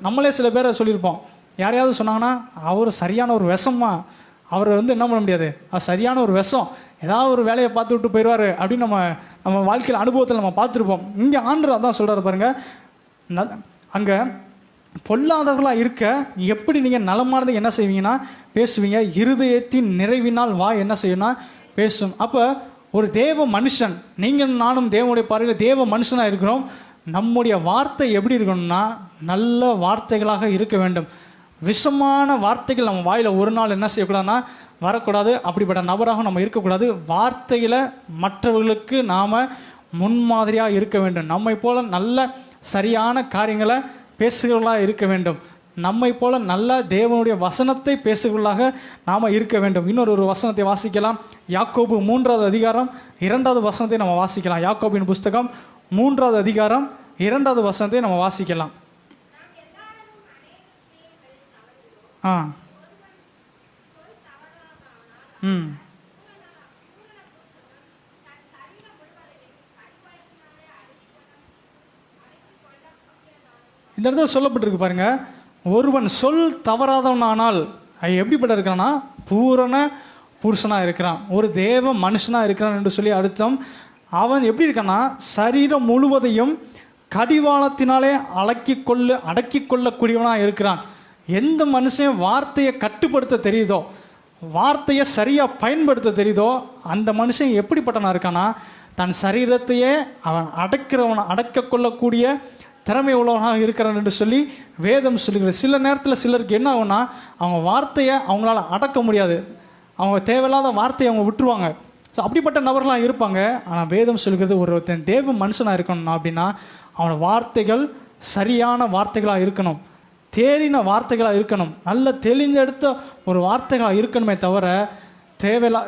நம்மளே சில பேரை சொல்லியிருப்போம். யாரையாவது சொன்னாங்கன்னா அவர் சரியான ஒரு விஷமா, அவர் என்ன பண்ண முடியாது, அது சரியான ஒரு விஷம், ஏதாவது ஒரு வேலையை பார்த்து விட்டு போயிடுவார் அப்படின்னு நம்ம வாழ்க்கையில் அனுபவத்தில் நம்ம பார்த்துருப்போம். இங்கே ஆண்டவர் அதான் சொல்கிறார் பாருங்க, அங்கே பொல்லாதவர்களாக இருக்க எப்படி நீங்கள் நலமானதை என்ன செய்வீங்கன்னா பேசுவீங்க. இருதயத்தின் நிறைவினால் என்ன செய்யணும்னா பேசும். அப்போ ஒரு தேவ மனுஷன், நீங்கள் நானும் தேவனுடைய பார்வையில் தேவ மனுஷனாக இருக்கிறோம். நம்முடைய வார்த்தை எப்படி இருக்கணும்னா நல்ல வார்த்தைகளாக இருக்க வேண்டும். விஷமான வார்த்தைகள் நம்ம வாயில் ஒரு நாள் என்ன செய்யக்கூடாதுன்னா வரக்கூடாது. அப்படிப்பட்ட நபராக நம்ம இருக்கக்கூடாது. வார்த்தையில் மற்றவர்களுக்கு நாம் முன்மாதிரியாக இருக்க வேண்டும். நம்மை போல நல்ல சரியான காரியங்களை பேசுகிறவர்களாக இருக்க வேண்டும். நம்மை போல நல்ல தேவனுடைய வசனத்தை பேசுகிறவர்களாக நாம் இருக்க வேண்டும். இன்னொரு வசனத்தை வாசிக்கலாம். யாக்கோபு 3வது அதிகாரம் 2வது வசனத்தை நம்ம வாசிக்கலாம். யாக்கோபின் புஸ்தகம் 3வது அதிகாரம் 2வது வசனத்தை நம்ம வாசிக்கலாம். இந்த இடத்துல சொல்லப்பட்டிருக்கு பாருங்க, ஒருவன் சொல் தவறாதவனானால் எப்படிப்பட்ட இருக்கிறான்னா பூரண புருஷனாக இருக்கிறான், ஒரு தேவ மனுஷனாக இருக்கிறான் என்று சொல்லி அர்த்தம். அவன் எப்படி இருக்கான்னா சரீரம் முழுவதையும் கடிவாளத்தினாலே அடக்கி கொள்ளக்கூடியவனாக இருக்கிறான். எந்த மனுஷன் வார்த்தையை கட்டுப்படுத்த தெரியுதோ, வார்த்தையை சரியாக பயன்படுத்த தெரியுதோ, அந்த மனுஷன் எப்படிப்பட்டவனாக இருக்கான்னா தன் சரீரத்தையே அவன் அடக்க கொள்ளக்கூடிய திறமை உள்ளவனாக இருக்கிறான் என்று சொல்லி வேதம் சொல்லுகிறது. சில நேரத்தில் சிலருக்கு என்ன ஆகும்னா அவங்க வார்த்தையை அவங்களால அடக்க முடியாது. அவங்க தேவையில்லாத வார்த்தையை அவங்க விட்டுருவாங்க. ஸோ அப்படிப்பட்ட நபர்களாக இருப்பாங்க. ஆனால் வேதம் சொல்கிறது ஒருத்தன் தேவ மனுஷனாக இருக்கணும் அப்படின்னா அவனோட வார்த்தைகள் சரியான வார்த்தைகளாக இருக்கணும், தேறின வார்த்தைகளாக இருக்கணும், நல்ல தெளிந்தெடுத்த ஒரு வார்த்தைகளாக இருக்கணுமே தவிர தேவையில்லா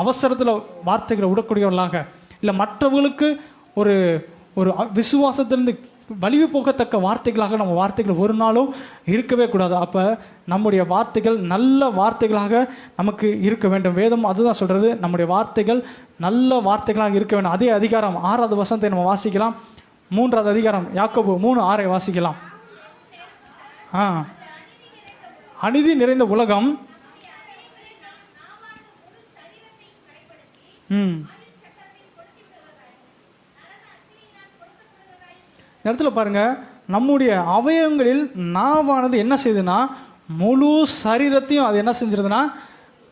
அவசரத்தில் வார்த்தைகளை விடக்கூடியவர்களாக இல்லை மற்றவர்களுக்கு ஒரு ஒரு விசுவாசத்திலிருந்து வலிவு போகத்தக்க வார்த்தைகளாக நம்ம வார்த்தைகள் ஒரு நாளும் இருக்கவே கூடாது. அப்போ நம்முடைய வார்த்தைகள் நல்ல வார்த்தைகளாக நமக்கு இருக்க வேண்டும். வேதம் அதுதான் சொல்கிறது, நம்முடைய வார்த்தைகள் நல்ல வார்த்தைகளாக இருக்க வேண்டும். அதே அதிகாரம் 6வது வசனத்தை நம்ம வாசிக்கலாம். 3வது அதிகாரம் யாக்கோபு 3:6 வாசிக்கலாம். அநீதி நிறைந்த உலகம் இந்த இடத்துல பாருங்கள், நம்முடைய அவயவங்களில் நாவானது என்ன செய்யுதுன்னா முழு சரீரத்தையும் அது என்ன செஞ்சிருதுன்னா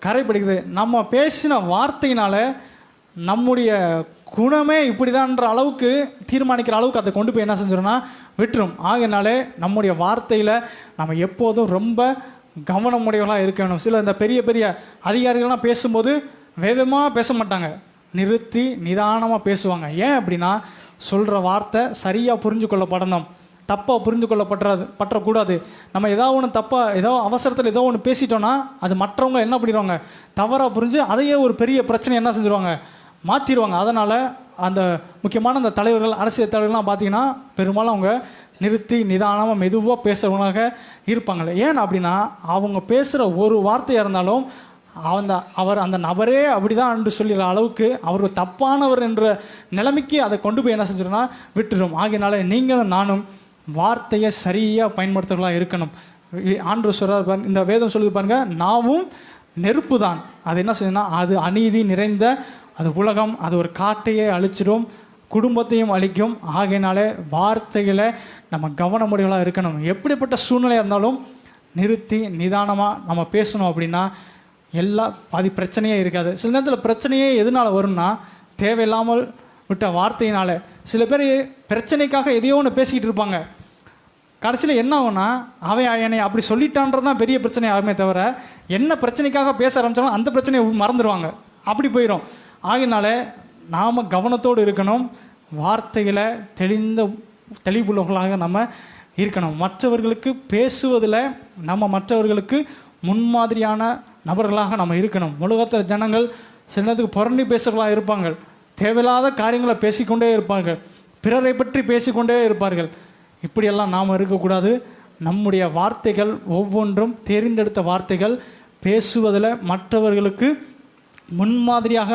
கரைப்படுகிறது. நம்ம பேசின வார்த்தையினால நம்முடைய குணமே இப்படிதான்ற அளவுக்கு தீர்மானிக்கிற அளவுக்கு அதை கொண்டு போய் என்ன செஞ்சிடும்னா விட்டுரும். ஆகையினாலே நம்முடைய வார்த்தையில் நம்ம எப்போதும் ரொம்ப கவனமுடையவர்களாக இருக்கணும். சில இந்த பெரிய பெரிய அதிகாரிகள்லாம் பேசும்போது வேகமாக பேச மாட்டாங்க, நிறுத்தி நிதானமாக பேசுவாங்க. ஏன் அப்படின்னா சொல்கிற வார்த்தை சரியாக புரிஞ்சு கொள்ளப்படணும், தப்பாக புரிந்து பற்றக்கூடாது. நம்ம ஏதாவது ஒன்று தப்பாக ஏதோ அவசரத்தில் ஏதோ ஒன்று பேசிட்டோன்னா அது மற்றவங்க என்ன பண்ணிடுவாங்க, தவறாக புரிஞ்சு அதையே ஒரு பெரிய பிரச்சனை என்ன செஞ்சுருவாங்க, மாற்றிடுவாங்க. அதனால் அந்த முக்கியமான அந்த தலைவர்கள், அரசியல் தலைவர்கள்லாம் பார்த்தீங்கன்னா பெரும்பாலும் அவங்க நிறுத்தி நிதானமாக மெதுவாக பேசுகிறவங்களாக இருப்பாங்க. ஏன் அப்படின்னா அவங்க பேசுகிற ஒரு வார்த்தையாக இருந்தாலும் அவர் அந்த நபரே அப்படிதான் என்று சொல்லிடுற அளவுக்கு அவர் தப்பானவர் என்ற நிலைமைக்கு அதை கொண்டு போய் என்ன செஞ்சிடும்னா விட்டுடும். ஆகையினால நீங்களும் நானும் வார்த்தையை சரியாக பயன்படுத்துகிறவர்களாக இருக்கணும். ஆண்டவர் சொல்றார், இந்த வேதம் சொல்லுது பாருங்க, நாவும் நெருப்பு தான். அது என்ன செய்யணும்னா அது அநீதி நிறைந்த அது உலகம், அது ஒரு காட்டையே அழிச்சிடும், குடும்பத்தையும் அழிக்கும். ஆகையினாலே வார்த்தைகளை நம்ம கவனமுடையவர்களாக இருக்கணும். எப்படிப்பட்ட சூழ்நிலையாக இருந்தாலும் நிறுத்தி நிதானமாக நம்ம பேசணும். அப்படின்னா பாதி பிரச்சனையே இருக்காது. சில நேரத்தில் பிரச்சனையே எதனால் வரும்னா தேவையில்லாமல் விட்ட வார்த்தையினால. சில பேர் பிரச்சனைக்காக எதையோ ஒன்று பேசிக்கிட்டு இருப்பாங்க, கடைசியில் என்ன ஆகும்னா அவன் என்னை அப்படி சொல்லிட்டான்றது தான் பெரிய பிரச்சனை ஆகுமே தவிர என்ன பிரச்சனைக்காக பேச ஆரம்பித்தாலும் அந்த பிரச்சனையை மறந்துடுவாங்க, அப்படி போயிடும். ஆகினால நாம் கவனத்தோடு இருக்கணும், வார்த்தைகளை தெளிவுள்ளவர்களாக நம்ம இருக்கணும். மற்றவர்களுக்கு பேசுவதில் நம்ம மற்றவர்களுக்கு முன்மாதிரியான நபர்களாக நம்ம இருக்கணும். உலகத்தில் ஜனங்கள் சில நேரத்துக்கு புறணி பேசுகிறவர்களாக இருப்பாங்க, தேவையில்லாத காரியங்களை பேசிக்கொண்டே இருப்பார்கள், பிறரை பற்றி பேசிக்கொண்டே இருப்பார்கள். இப்படியெல்லாம் நாம் இருக்கக்கூடாது. நம்முடைய வார்த்தைகள் ஒவ்வொன்றும் தேர்ந்தெடுத்த வார்த்தைகள், பேசுவதில் மற்றவர்களுக்கு முன்மாதிரியாக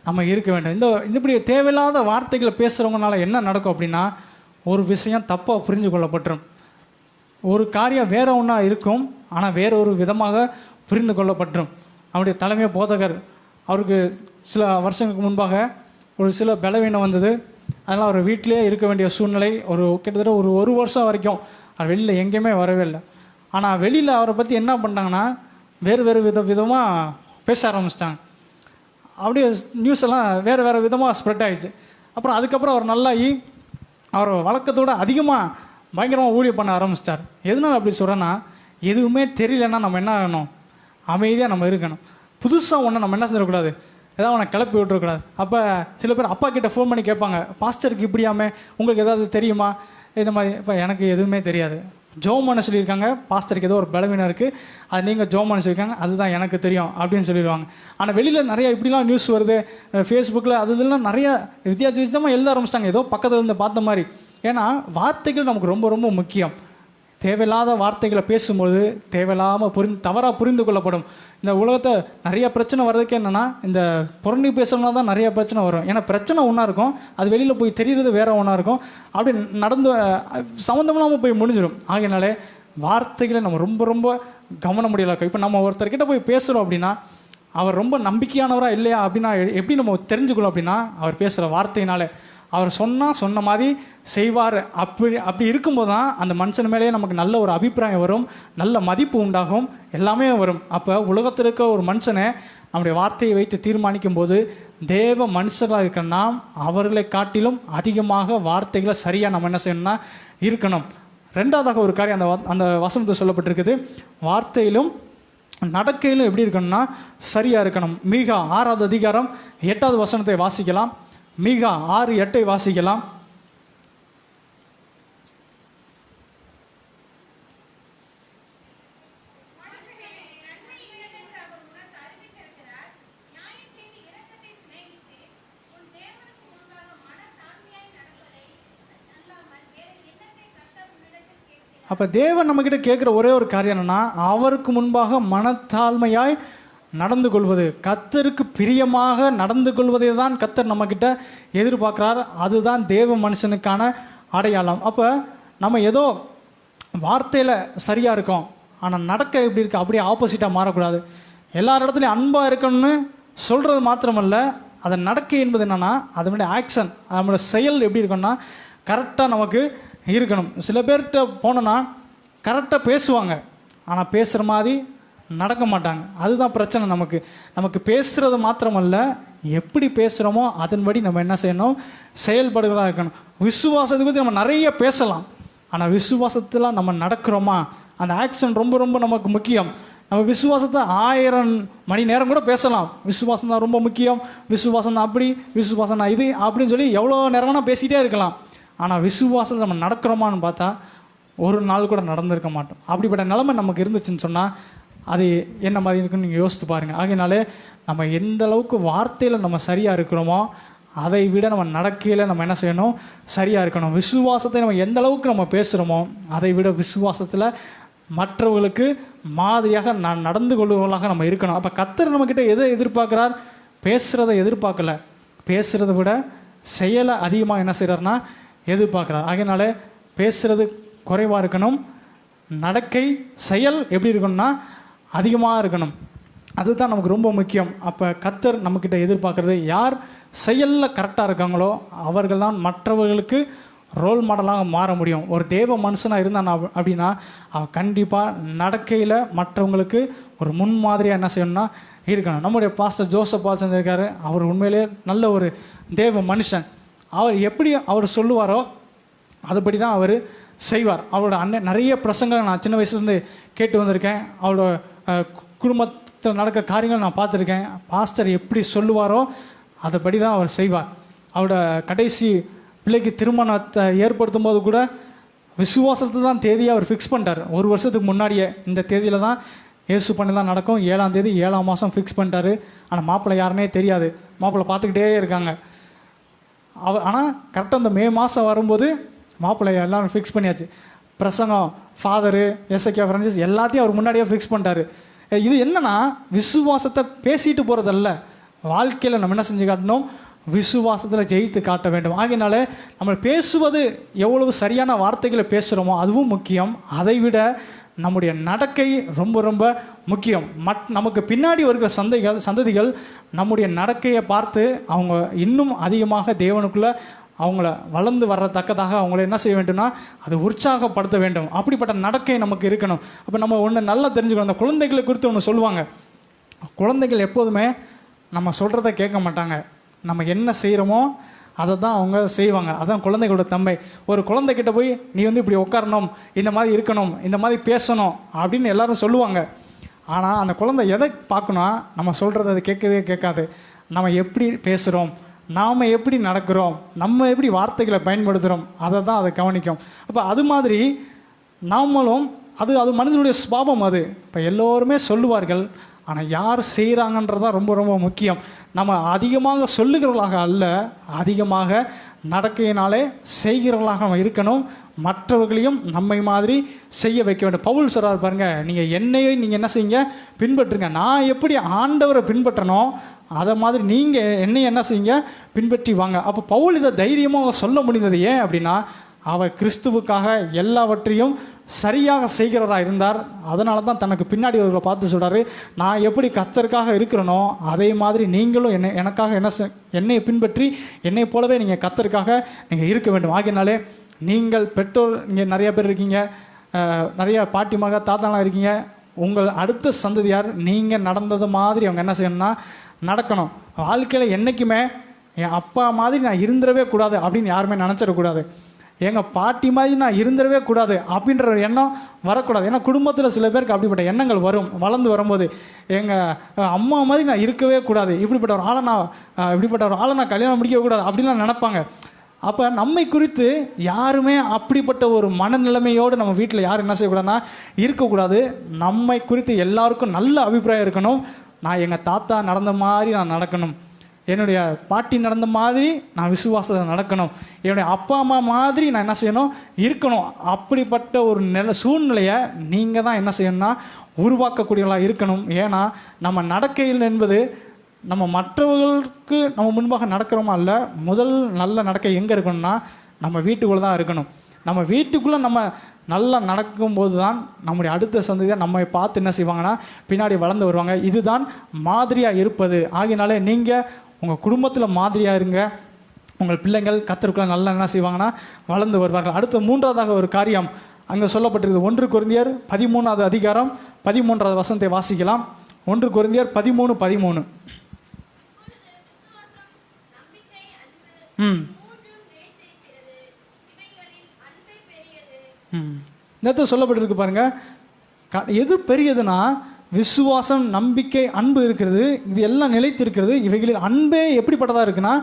நம்ம இருக்க வேண்டும். இப்படி தேவையில்லாத வார்த்தைகளை பேசுகிறவங்கனால என்ன நடக்கும் அப்படின்னா ஒரு விஷயம் தப்பாக புரிஞ்சு கொள்ளப்பட்டுரும். ஒரு காரியம் வேற ஒன்றா இருக்கும், ஆனால் வேற ஒரு விதமாக புரிந்து கொள்ளப்பட்டுரும். அவருடைய தலைமை போதகர், அவருக்கு சில வருஷங்களுக்கு முன்பாக ஒரு சில பலவீனம் வந்தது. அதனால் அவர் வீட்டிலே இருக்க வேண்டிய சூழ்நிலை. கிட்டத்தட்ட ஒரு வருஷம் வரைக்கும் அவர் வெளியில் எங்கேயுமே வரவே இல்லை. ஆனால் வெளியில் அவரை பற்றி என்ன பண்ணிட்டாங்கன்னா வேறு விதமாக பேச ஆரம்பிச்சிட்டாங்க. அப்படியே நியூஸ் எல்லாம் வேறு விதமாக ஸ்ப்ரெட் ஆகிடுச்சு. அதுக்கப்புறம் அவர் நல்லாகி அவர் வழக்கத்தோடு அதிகமாக பயங்கரமாக ஊழியம் பண்ண ஆரம்பிச்சிட்டார். எதனால் அப்படி சொல்கிறேன்னா, எதுவுமே தெரியலன்னா நம்ம என்ன ஆகணும், அமைதியாக நம்ம இருக்கணும். புதுசாக ஒன்று நம்ம என்ன செஞ்சிடக்கூடாது, ஏதாவது அவனை கிளப்பி விட்டுறக்கூடாது. அப்போ சில பேர் அப்பா கிட்ட ஃபோன் பண்ணி கேட்பாங்க, பாஸ்டருக்கு இப்படியாமே உங்களுக்கு ஏதாவது தெரியுமா, இந்த மாதிரி. இப்போ எனக்கு எதுவுமே தெரியாது, ஜோமான சொல்லியிருக்காங்க, பாஸ்டருக்கு ஏதோ ஒரு பலவீனம் இருக்குது, அது நீங்கள் ஜோமான சொல்லியிருக்காங்க, அதுதான் எனக்கு தெரியும் அப்படின்னு சொல்லிடுவாங்க. ஆனால் வெளியில் நிறையா இப்படிலாம் நியூஸ் வருது, ஃபேஸ்புக்கில் அது இதெல்லாம் நிறையா வித்தியாசமாக எழுத ஆரம்பிச்சிட்டாங்க, ஏதோ பக்கத்தில் இருந்து பார்த்த மாதிரி. ஏன்னா வார்த்தைகள் நமக்கு ரொம்ப ரொம்ப முக்கியம். தேவையில்லாத வார்த்தைகளை பேசும்போது தேவையில்லாமல் தவறாக புரிந்து கொள்ளப்படும். இந்த உலகத்தை நிறைய பிரச்சனை வர்றதுக்கு என்னென்னா இந்த புறணி பேசுகிறதுனால தான் நிறைய பிரச்சனை வரும். ஏன்னா பிரச்சனை ஒன்றா இருக்கும், அது வெளியில் போய் தெரிகிறது வேற ஒன்றா இருக்கும், அப்படி நடந்து சம்மந்தமில்லாமல் போய் முடிஞ்சிடும். ஆகையினாலே வார்த்தைகளை நம்ம ரொம்ப ரொம்ப கவனம் முடியல. இப்போ நம்ம ஒருத்தர்கிட்ட போய் பேசுகிறோம் அப்படின்னா அவர் ரொம்ப நம்பிக்கையானவராக இல்லையா அப்படின்னா எப்படி நம்ம தெரிஞ்சுக்கணும் அப்படின்னா அவர் பேசுகிற வார்த்தையினாலே. அவர் சொன்ன மாதிரி செய்வார். அப்படி இருக்கும்போது தான் அந்த மனுஷன் மேலேயே நமக்கு நல்ல ஒரு அபிப்பிராயம் வரும், நல்ல மதிப்பு உண்டாகும், எல்லாமே வரும். அப்போ உலகத்தில் இருக்க ஒரு மனுஷனை நம்முடைய வார்த்தையை வைத்து தீர்மானிக்கும் போது தேவ மனுஷராக இருக்கிற நாம் அவர்களை காட்டிலும் அதிகமாக வார்த்தைகளை சரியாக நம்ம என்ன செய்யணும்னா இருக்கணும். ரெண்டாவதாக ஒரு காரியம் அந்த வசனத்தில் சொல்லப்பட்டிருக்குது, வார்த்தையிலும் நடக்கையிலும் எப்படி இருக்கணும்னா சரியாக இருக்கணும். மீகா 6வது அதிகாரம் 8வது வசனத்தை வாசிக்கலாம். மீகா 6:8 வாசிக்கலாம். அப்போ தேவன் நம்மக்கிட்ட கேட்குற ஒரே ஒரு காரியம் என்னன்னா, அவருக்கு முன்பாக மனத்தாழ்மையாய் நடந்து கொள்வது, கர்த்தருக்கு பிரியமாக நடந்து கொள்வதை தான் கர்த்தர் நம்மக்கிட்ட எதிர்பார்க்குறார். அதுதான் தேவ மனுஷனுக்கான அடையாளம். அப்போ நம்ம ஏதோ வார்த்தையில் சரியாக இருக்கோம், ஆனால் நடக்க எப்படி இருக்குது அப்படியே ஆப்போசிட்டாக மாறக்கூடாது. எல்லார் இடத்துலையும் அன்பாக இருக்கணும்னு சொல்கிறது மாத்திரமல்ல, அதை நடக்க என்பது என்னென்னா அதனுடைய ஆக்ஷன், நம்மளோட செயல் எப்படி இருக்குன்னா கரெக்டாக நமக்கு இருக்கணும். சில பேர்கிட்ட போனோன்னா கரெக்டாக பேசுவாங்க, ஆனால் பேசுகிற மாதிரி நடக்க மாட்டாங்க. அதுதான் பிரச்சனை. நமக்கு பேசுகிறது மாத்திரமல்ல, எப்படி பேசுகிறோமோ அதன்படி நம்ம என்ன செய்யணும், செயல்படுகிறதா இருக்கணும். விசுவாசத்தை பற்றி நம்ம நிறைய பேசலாம், ஆனால் விசுவாசத்தில் நம்ம நடக்கிறோமா, அந்த ஆக்ஷன் ரொம்ப ரொம்ப நமக்கு முக்கியம். நம்ம விசுவாசத்தை 1000 மணி நேரம் கூட பேசலாம், விசுவாசம் தான் ரொம்ப முக்கியம், விசுவாசம் தான் அப்படி, விசுவாசம் தான் இது அப்படின்னு சொல்லி எவ்வளோ நேரம்னா பேசிகிட்டே இருக்கலாம். ஆனால் விசுவாசத்தை நம்ம நடக்கிறோமான்னு பார்த்தா ஒரு நாள் கூட நடந்திருக்க மாட்டோம். அப்படிப்பட்ட நிலைமை நமக்கு இருந்துச்சுன்னு சொன்னால் அது என்ன மாதிரி இருக்குன்னு நீங்கள் யோசித்து பாருங்கள். ஆகையினாலே நம்ம எந்த அளவுக்கு வார்த்தையில் நம்ம சரியாக இருக்கிறோமோ அதை விட நம்ம நடக்கையில் நம்ம என்ன செய்யணும், சரியாக இருக்கணும். விசுவாசத்தை நம்ம எந்த அளவுக்கு நம்ம பேசுகிறோமோ அதை விட விசுவாசத்தில் மற்றவர்களுக்கு மாதிரியாக நடந்து கொள்வர்களாக நம்ம இருக்கணும். அப்போ கர்த்தர் நம்மக்கிட்ட எதை எதிர்பார்க்குறார், பேசுகிறத எதிர்பார்க்கல, பேசுகிறத விட செயலை அதிகமாக என்ன செய்கிறார்னா எதிர்பார்க்குறார். ஆகையினாலே பேசுகிறது குறைவாக இருக்கணும், நடக்கை செயல் எப்படி இருக்கணும்னா அதிகமாக இருக்கணும். அதுதான் நமக்கு ரொம்ப முக்கியம். அப்போ கர்த்தர் நம்மக்கிட்ட எதிர்பார்க்குறது, யார் செயலில் கரெக்டாக இருக்காங்களோ அவர்கள் தான் மற்றவர்களுக்கு ரோல் மாடலாக மாற முடியும். ஒரு தேவ மனுஷனாக இருந்தான் அப்படின்னா அவன் கண்டிப்பாக நடக்கையில் மற்றவங்களுக்கு ஒரு முன்மாதிரியாக என்ன செய்யணும்னா இருக்கணும். நம்முடைய பாஸ்டர் ஜோசப் பால் இருக்காரு, அவர் உண்மையிலே நல்ல ஒரு தேவ மனுஷன். அவர் எப்படி அவர் சொல்லுவாரோ அதுபடி தான் அவர் செய்வார். அவரோட அண்ணன் நிறைய பிரசங்களை நான் சின்ன வயசுலேருந்து கேட்டு வந்திருக்கேன். அவரோட குடும்பத்தில் நடக்கிற காரியங்கள் நான் பார்த்துருக்கேன். பாஸ்டர் எப்படி சொல்லுவாரோ அதுபடி தான் அவர் செய்வார். அவரோட கடைசி பிள்ளைக்கு திருமணத்தை ஏற்படுத்தும் போது கூட விசுவாசத்தை தான் தேதியை அவர் ஃபிக்ஸ் பண்ணிட்டார். 1 வருஷத்துக்கு முன்னாடியே இந்த தேதியில் தான் இயேசு பண்ணி தான் நடக்கும், 7ஆம் தேதி 7ஆம் மாதம் ஃபிக்ஸ் பண்ணிட்டாரு. ஆனால் மாப்பிள்ளை யாருன்னே தெரியாது, மாப்பிள்ளை பார்த்துக்கிட்டே இருக்காங்க. ஆனால் கரெக்டாக அந்த மே மாதம் வரும்போது மாப்பிள்ளை எல்லோரும் ஃபிக்ஸ் பண்ணியாச்சு. பிரசங்கம், ஃபாதரு, எஸ்ஐகே ஃப்ரான்சிஸ் எல்லாத்தையும் அவர் முன்னாடியே ஃபிக்ஸ் பண்ணிட்டாரு. இது என்னன்னா விசுவாசத்தை பேசிட்டு போகிறதல்ல, வாழ்க்கையில் நம்ம என்ன செஞ்சு காட்டணும், விசுவாசத்தில் ஜெயித்து காட்ட வேண்டும். ஆகையினால நம்ம பேசுவது எவ்வளவு சரியான வார்த்தைகளை பேசுகிறோமோ அதுவும் முக்கியம். அதை விட நம்முடைய நடக்கை ரொம்ப ரொம்ப முக்கியம். நமக்கு பின்னாடி வருகிற சந்ததிகள் நம்முடைய நடக்கையை பார்த்து அவங்க இன்னும் அதிகமாக தேவனுக்குள்ளே அவங்கள வளர்ந்து வர்றத்தக்கதாக அவங்கள என்ன செய்ய வேண்டும்னா அது உற்சாகப்படுத்த வேண்டும். அப்படிப்பட்ட நடக்கை நமக்கு இருக்கணும். அப்போ நம்ம ஒன்று நல்லா தெரிஞ்சுக்கணும். அந்த குழந்தைகளை குறித்து ஒன்று சொல்லுவாங்க, குழந்தைகள் எப்போதுமே நம்ம சொல்கிறத கேட்க மாட்டாங்க, நம்ம என்ன செய்கிறோமோ அதை தான் அவங்க செய்வாங்க. அதுதான் குழந்தைகளோட தன்மை. ஒரு குழந்தைகிட்ட போய் நீ இப்படி உட்காரணும், இந்த மாதிரி இருக்கணும், இந்த மாதிரி பேசணும் அப்படின்னு எல்லாரும் சொல்லுவாங்க. ஆனால் அந்த குழந்தை எதை பார்க்கணும், நம்ம சொல்கிறத அது கேட்கவே கேட்காது. நம்ம எப்படி பேசுகிறோம், நாம் எப்படி நடக்கிறோம், நம்ம எப்படி வார்த்தைகளை பயன்படுத்துகிறோம், அதை தான் அதை கவனிக்கும். அப்போ அது மாதிரி நாமளும் அது மனிதனுடைய சுபாவம். அது இப்போ எல்லோருமே சொல்லுவார்கள், ஆனால் யார் செய்கிறாங்கன்றதான் ரொம்ப ரொம்ப முக்கியம். நம்ம அதிகமாக சொல்லுகிறவர்களாக அல்ல, அதிகமாக நடக்கையினாலே செய்கிறவர்களாக நம்ம இருக்கணும். மற்றவர்களையும் நம்மை மாதிரி செய்ய வைக்க வேண்டும். பவுல் சொல்றார் பாருங்க, நீங்கள் என்னையை நீங்கள் என்ன செய்யுங்க, பின்பற்றுங்க. நான் எப்படி ஆண்டவரை பின்பற்றணும் அதை மாதிரி நீங்கள் என்னை என்ன செய்யுங்க, பின்பற்றி வாங்க. அப்போ பவுல் இதை தைரியமாக சொல்ல முடிந்தது ஏன் அப்படின்னா, அவர் கிறிஸ்துவுக்காக எல்லாவற்றையும் சரியாக செய்கிறவராக இருந்தார். அதனால தான் தனக்கு பின்னாடி அவர்களை பார்த்து சொல்கிறாரு, நான் எப்படி கர்த்தருக்காக இருக்கிறனோ அதே மாதிரி நீங்களும் எனக்காக என்னை பின்பற்றி என்னை போலவே நீங்கள் கர்த்தருக்காக நீங்கள் இருக்க வேண்டும். ஆகினாலே நீங்கள் பெற்றோர் இங்கே நிறைய பேர் இருக்கீங்க, நிறைய பாட்டிமாக தாத்தாலாம் இருக்கீங்க. உங்கள் அடுத்த சந்ததியார் நீங்கள் நடந்தது மாதிரி அவங்க என்ன செய்யணும்னா நடக்கணும். வாழ்க்கையில் என்றைக்குமே என் அப்பா மாதிரி நான் இருந்துடவே கூடாது அப்படின்னு யாருமே நினச்சிடக்கூடாது. எங்கள் பாட்டி மாதிரி நான் இருந்துடவே கூடாது அப்படின்ற ஒரு எண்ணம் வரக்கூடாது. ஏன்னா குடும்பத்தில் சில பேருக்கு அப்படிப்பட்ட எண்ணங்கள் வரும். வளர்ந்து வரும்போது எங்கள் அம்மா மாதிரி நான் இருக்கவே கூடாது, இப்படிப்பட்ட ஒரு ஆளை நான் கல்யாணம் முடிக்கவே கூடாது அப்படின்லாம் நினைப்பாங்க. அப்போ நம்மை குறித்து யாருமே அப்படிப்பட்ட ஒரு மனநிலைமையோடு நம்ம வீட்டில் யாரும் என்ன செய்யக்கூடாதுன்னா இருக்கக்கூடாது. நம்மை குறித்து எல்லாருக்கும் நல்ல அபிப்பிராயம் இருக்கணும். நான் எங்கள் தாத்தா நடந்த மாதிரி நான் நடக்கணும், என்னுடைய பாட்டி நடந்த மாதிரி நான் விசுவாசத்தில் நடக்கணும், என்னுடைய அப்பா அம்மா மாதிரி நான் என்ன செய்யணும், இருக்கணும். அப்படிப்பட்ட ஒரு சூழ்நிலையை நீங்கள் தான் என்ன செய்யணும்னா உருவாக்கக்கூடியவர்களாக இருக்கணும். ஏன்னா நம்ம நடக்கையில் என்பது நம்ம மற்றவர்களுக்கு நம்ம முன்பாக நடக்கிறோமா இல்லை, முதல் நல்ல நடக்கை எங்கே இருக்கணும்னா நம்ம வீட்டுக்குள்ளே தான் இருக்கணும். நம்ம வீட்டுக்குள்ளே நம்ம நல்லா நடக்கும்போது தான் நம்முடைய அடுத்த சந்ததியாக நம்மை பார்த்து என்ன செய்வாங்கன்னா பின்னாடி வளர்ந்து வருவாங்க. இதுதான் மாதிரியாக இருப்பது. ஆகினாலே நீங்கள் உங்கள் குடும்பத்தில் மாதிரியாக இருங்க, உங்கள் பிள்ளைகள் கர்த்தருக்குள்ள நல்லா என்ன செய்வாங்கன்னா வளர்ந்து வருவார்கள். அடுத்த மூன்றாவதாக ஒரு காரியம் அங்கே சொல்லப்பட்டிருக்குது. 1 கொரிந்தியர் 13வது அதிகாரம் 13வது வசனத்தை வாசிக்கலாம். 1 கொரிந்தியர் 13:13. நேற்று சொல்லப்பட்டிருக்கு பாருங்க. எது பெரியதுன்னா விசுவாசம், நம்பிக்கை, அன்பு இருக்கிறது. இது எல்லாம் நிலைத்து இருக்கிறது. இவைகளில் அன்பே எப்படிப்பட்டதாக இருக்குன்னா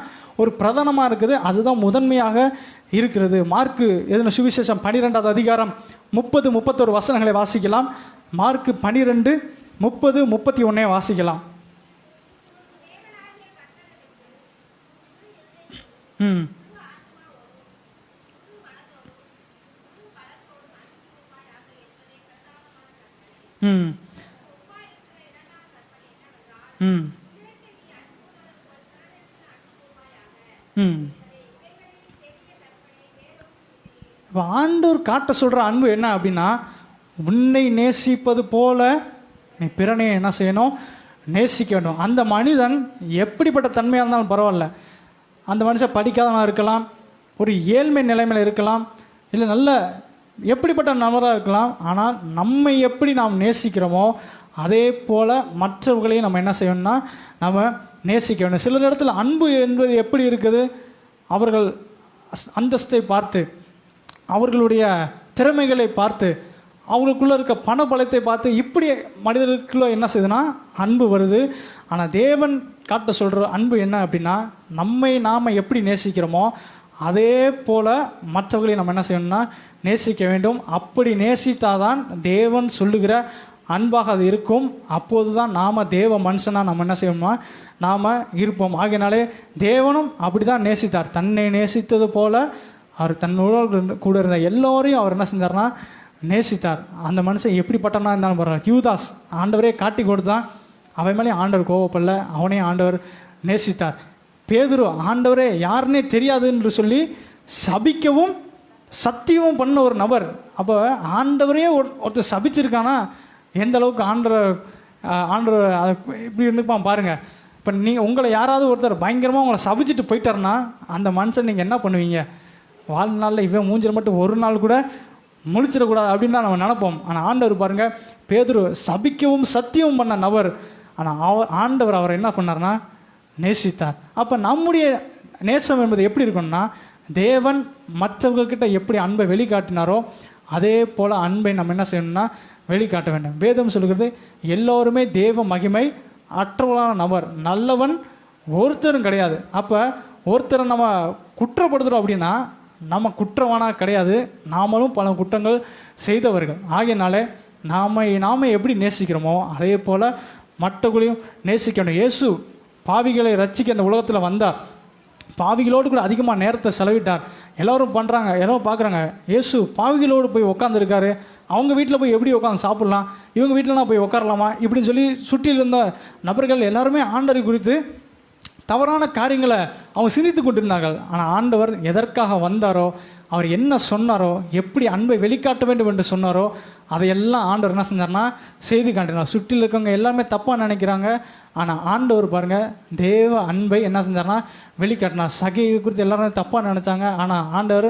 ஒரு பிரதானமாக இருக்குது. அதுதான் முதன்மையாக இருக்கிறது. மார்க்கு எதுன சுவிசேஷம் 12வது அதிகாரம் 30-31 வசனங்களை வாசிக்கலாம். மார்க்கு 12:30-31 வாசிக்கலாம். ஆண்டவர் காட்ட சொல்ற அன்பு என்ன அப்படின்னா, உன்னை நேசிப்பது போல நீ பிறனை என்ன செய்யணும், நேசிக்க வேண்டும். அந்த மனிதன் எப்படிப்பட்ட தன்மையாக இருந்தாலும் பரவாயில்ல. அந்த மனுஷன் படிக்காதவனாக இருக்கலாம், ஒரு ஏழ்மை நிலைமையில் இருக்கலாம், இல்லை நல்ல எப்படிப்பட்ட நபராக இருக்கலாம். ஆனால் நம்மை எப்படி நாம் நேசிக்கிறோமோ அதே போல் மற்றவர்களையும் நம்ம என்ன செய்யணும்னா நம்ம நேசிக்க வேண்டும். சில இடத்துல அன்பு என்பது எப்படி இருக்குது, அவர்கள் அந்தஸ்தை பார்த்து, அவர்களுடைய திறமைகளை பார்த்து, அவங்களுக்குள்ளே இருக்க பண பலத்தை பார்த்து இப்படி மனிதர்களுக்குள்ள என்ன செய்யுதுன்னா அன்பு வருது. ஆனால் தேவன் காட்ட சொல்கிற அன்பு என்ன அப்படின்னா, நம்மை நாம் எப்படி நேசிக்கிறோமோ அதே போல் மற்றவர்களையும் நம்ம என்ன செய்யணும்னா நேசிக்க வேண்டும். அப்படி நேசித்தாதான் தேவன் சொல்லுகிற அன்பாக அது இருக்கும். அப்போது தான் நாம் தேவ மனுஷனாக நம்ம என்ன செய்யணுமா நாம் இருப்போம். ஆகையினாலே தேவனும் அப்படி தான் நேசித்தார். தன்னை நேசித்தது போல அவர் தன்னோடு கூட இருந்த எல்லோரையும் அவர் என்ன செஞ்சார்னா நேசித்தார். அந்த மனுஷன் எப்படிப்பட்டனா இருந்தாலும் பரவாயில்ல. யூதாஸ் ஆண்டவரே காட்டி கொடுத்தான், அவன் மேலே ஆண்டவர் கோவப்படல, அவனையும் ஆண்டவர் நேசித்தார். பேதுரு ஆண்டவரே யாருன்னே தெரியாது என்று சொல்லி சபிக்கவும் சத்தியமும் பண்ண ஒரு நபர். அப்போ ஆண்டவரே ஒருத்தர் சபிச்சிருக்கானா எந்த அளவுக்கு ஆண்டவர் இப்படி இருந்துப்பான் பாருங்கள். இப்போ நீங்கள் உங்களை யாராவது ஒருத்தர் பயங்கரமாக உங்களை சபிச்சுட்டு போயிட்டாருன்னா அந்த மனுஷன் நீங்கள் என்ன பண்ணுவீங்க? வாழ்நாளில் இவன் மூஞ்சில் மட்டும் ஒரு நாள் கூட முழிச்சிடக்கூடாது அப்படின்னு தான் நம்ம நினைப்போம். ஆனால் ஆண்டவர் பாருங்கள், பேதுரு சபிக்கவும் சத்தியமும் பண்ண நபர். ஆனால் ஆண்டவர் அவர் என்ன பண்ணார்னா நேசித்தார். அப்போ நம்முடைய நேசம் என்பது எப்படி இருக்கணும்னா, தேவன் மற்றவர்கிட்ட எப்படி அன்பை வெளிக்காட்டினாரோ அதே போல் அன்பை நம்ம என்ன செய்யணும்னா வெளிக்காட்ட வேண்டும். வேதம் சொல்கிறது எல்லோருமே தேவ மகிமை அற்றவளான நபர், நல்லவன் ஒருத்தரும் கிடையாது. அப்போ ஒருத்தரை நம்ம குற்றப்படுத்துகிறோம் அப்படின்னா நம்ம குற்றவானாக கிடையாது, நாமளும் பல குற்றங்கள் செய்தவர்கள். ஆகையினாலே நாம எப்படி நேசிக்கிறோமோ அதே போல் மற்றவர்களையும் நேசிக்கணும். இயேசு பாவிகளை ரட்சிக்க அந்த உலகத்தில் வந்தார். பாவிகளோடு கூட அதிகமாக நேரத்தை செலவிட்டார். எல்லோரும் பண்ணுறாங்க, எல்லோரும் பார்க்குறாங்க. இயேசு பாவிகளோடு போய் உட்காந்துருக்காரு. அவங்க வீட்டில் போய் எப்படி உட்காந்து சாப்பிட்லாம், இவங்க வீட்டிலலாம் போய் உட்காரலாமா இப்படின்னு சொல்லி சுற்றில் இருந்த நபர்கள் எல்லாருமே ஆண்டவரை குறித்து தவறான காரியங்களை அவங்க சிந்தித்து கொண்டிருந்தார்கள். ஆனால் ஆண்டவர் எதற்காக வந்தாரோ, அவர் என்ன சொன்னாரோ, எப்படி அன்பை வெளிக்காட்ட வேண்டும் என்று சொன்னாரோ அதையெல்லாம் ஆண்டவர் என்ன செஞ்சார்னா செய்து காட்டினார். சுற்றில் இருக்கவங்க எல்லாமே தப்பாக நினைக்கிறாங்க. ஆனால் ஆண்டவர் பாருங்கள் தேவ அன்பை என்ன செஞ்சார்னா வெளிக்காட்டினார். சகையை குறித்து எல்லாரும் தப்பாக நினச்சாங்க. ஆனால் ஆண்டவர்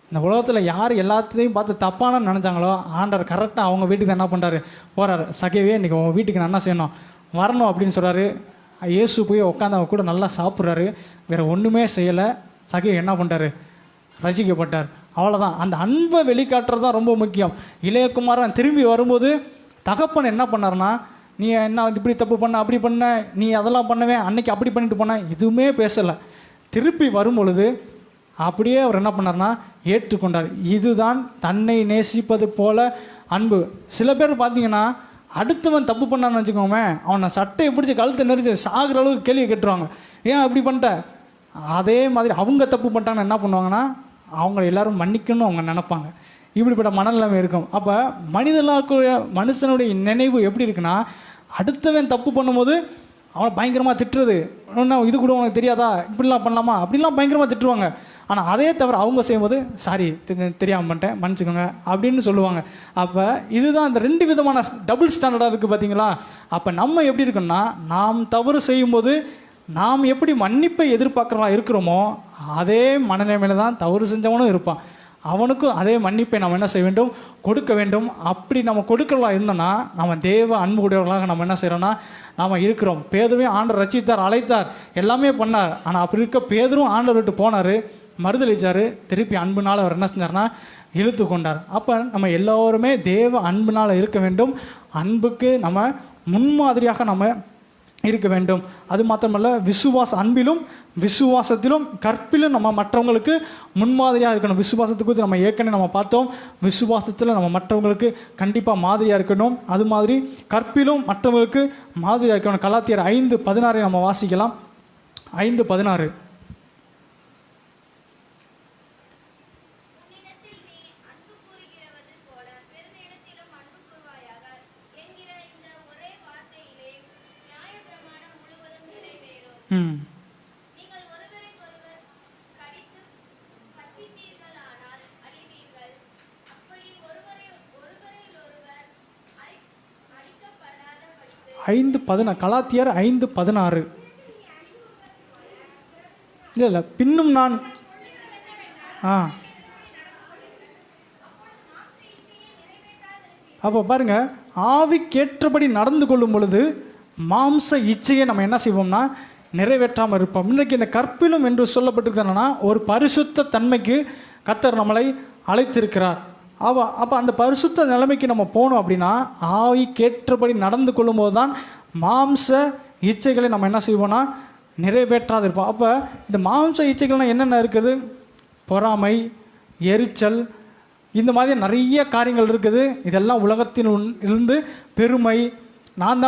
இந்த உலகத்தில் யார் எல்லாத்தையும் பார்த்து தப்பான நினச்சாங்களோ ஆண்டவர் கரெக்டாக அவங்க வீட்டுக்கு என்ன பண்ணுறாரு போகிறாரு. சகைவே இன்றைக்கி உங்கள் வீட்டுக்கு நான் என்ன செய்யணும் வரணும் அப்படின்னு சொல்கிறாரு. இயேசு போய் உட்காந்து அவங்க கூட நல்லா சாப்பிட்றாரு. வேறு ஒன்றுமே செய்யலை. சகை என்ன பண்ணுறாரு, ரசிக்கப்பட்டார். அவ்வளோதான். அந்த அன்பை வெளிக்காட்டுறது தான் ரொம்ப முக்கியம். இளையகுமாரன் திரும்பி வரும்போது தகப்பன் என்ன பண்ணார்னா, நீ என்ன இப்படி தப்பு பண்ண, அப்படி பண்ண, நீ அதெல்லாம் பண்ணவே, அன்னைக்கு அப்படி பண்ணிட்டு போன, எதுவுமே பேசலை. திருப்பி வரும் பொழுது அப்படியே அவர் என்ன பண்ணார்னா ஏற்றுக்கொண்டார். இதுதான் தன்னை நேசிப்பது போல அன்பு. சில பேர் பார்த்தீங்கன்னா அடுத்தவன் தப்பு பண்ணான்னு வச்சுக்கோமே, அவனை சட்டையை பிடிச்சி கழுத்தை நெரிச்சு சாகிற அளவுக்கு கேள்வி கேட்டுருவாங்க. ஏன் அப்படி பண்ணிட்ட? அதே மாதிரி அவங்க தப்பு பண்ணிட்டாங்கன்னு என்ன பண்ணுவாங்கன்னா அவங்க எல்லாரும் மன்னிக்கணும்னு அவங்க நினைப்பாங்க. இப்படிப்பட்ட மனநிலைமை இருக்கும். அப்போ மனுஷனுடைய நினைவு எப்படி இருக்குன்னா, அடுத்தவன் தப்பு பண்ணும்போது அவனை பயங்கரமாக திட்டுறது, இன்னும் இது கூட உனக்கு தெரியாதா, இப்படிலாம் பண்ணலாமா, அப்படின்லாம் பயங்கரமாக திட்டுவாங்க. ஆனால் அதே தவிர அவங்க செய்யும்போது சாரி தெரியாமல் பண்ணிட்டேன் மன்னிச்சுக்கோங்க அப்படின்னு சொல்லுவாங்க. அப்போ இதுதான் இந்த 2 விதமான டபுள் ஸ்டாண்டர்டாக இருக்குது பார்த்தீங்களா. அப்போ நம்ம எப்படி இருக்கோம்னா, நாம் தவறு செய்யும்போது நாம் எப்படி மன்னிப்பை எதிர்பார்க்குறவா இருக்கிறோமோ அதே மனநிலைமையில தான் தவறு செஞ்சவனும் இருப்பான். அவனுக்கும் அதே மன்னிப்பை நம்ம என்ன செய்ய வேண்டும், கொடுக்க வேண்டும். அப்படி நம்ம கொடுக்கிறவா இருந்தோம்னா நம்ம தேவ அன்பு உடையவர்களாக நம்ம என்ன செய்கிறோம்னா நாம் இருக்கிறோம். பேதுருவையும் ஆண்டவர் ரட்சித்தார், அழைத்தார், எல்லாமே பண்ணார். ஆனால் அப்படி இருக்க பேதுரும் ஆண்டவர் விட்டு போனார், மறுதளிச்சார். திருப்பி அன்புனால் அவர் என்ன செஞ்சார்னா இழுத்து கொண்டார். அப்போ நம்ம எல்லோருமே தேவ அன்புனால் இருக்க வேண்டும். அன்புக்கு நம்ம முன்மாதிரியாக நம்ம இருக்க வேண்டும். அது மாத்திரமல்ல, அன்பிலும் விசுவாசத்திலும் கற்பிலும் நம்ம மற்றவங்களுக்கு முன்மாதிரியாக இருக்கணும். விசுவாசத்தை குறித்து நம்ம ஏற்கனவே நம்ம பார்த்தோம். விசுவாசத்தில் நம்ம மற்றவங்களுக்கு கண்டிப்பாக மாதிரியாக இருக்கணும். அது மாதிரி கற்பிலும் மற்றவங்களுக்கு மாதிரியாக இருக்கணும். கலாத்தியர் 5:16 நம்ம வாசிக்கலாம். 5:16. கலாத்தியர் 5:16. இல்லை பின்னும் நான் அப்போ பாருங்க, ஆவிக்கேற்றபடி நடந்து கொள்ளும் பொழுது மாம்ச இச்சையை நம்ம என்ன செய்வோம்னா நிறைவேற்றாமல் இருப்போம். இன்றைக்கு இந்த கற்பிலும் என்று சொல்லப்பட்டிருக்கிறதுனா ஒரு பரிசுத்த தன்மைக்கு கர்த்தர் நம்மளை அழைத்திருக்கிறார். அப்போ அந்த பரிசுத்த நிலைமைக்கு நம்ம போகணும் அப்படின்னா ஆவிக்கேற்றபடி நடந்து கொள்ளும் போது தான் மாம்ச இச்சைகளை நம்ம என்ன செய்வோம்னா நிறைவேற்றாது இருப்போம். அப்போ இந்த மாம்ச இச்சைகள்லாம் என்னென்ன இருக்குது? பொறாமை, எரிச்சல், இந்த மாதிரி நிறைய காரியங்கள் இருக்குது. இதெல்லாம் உலகத்தில் இருந்து பெருமை, நான்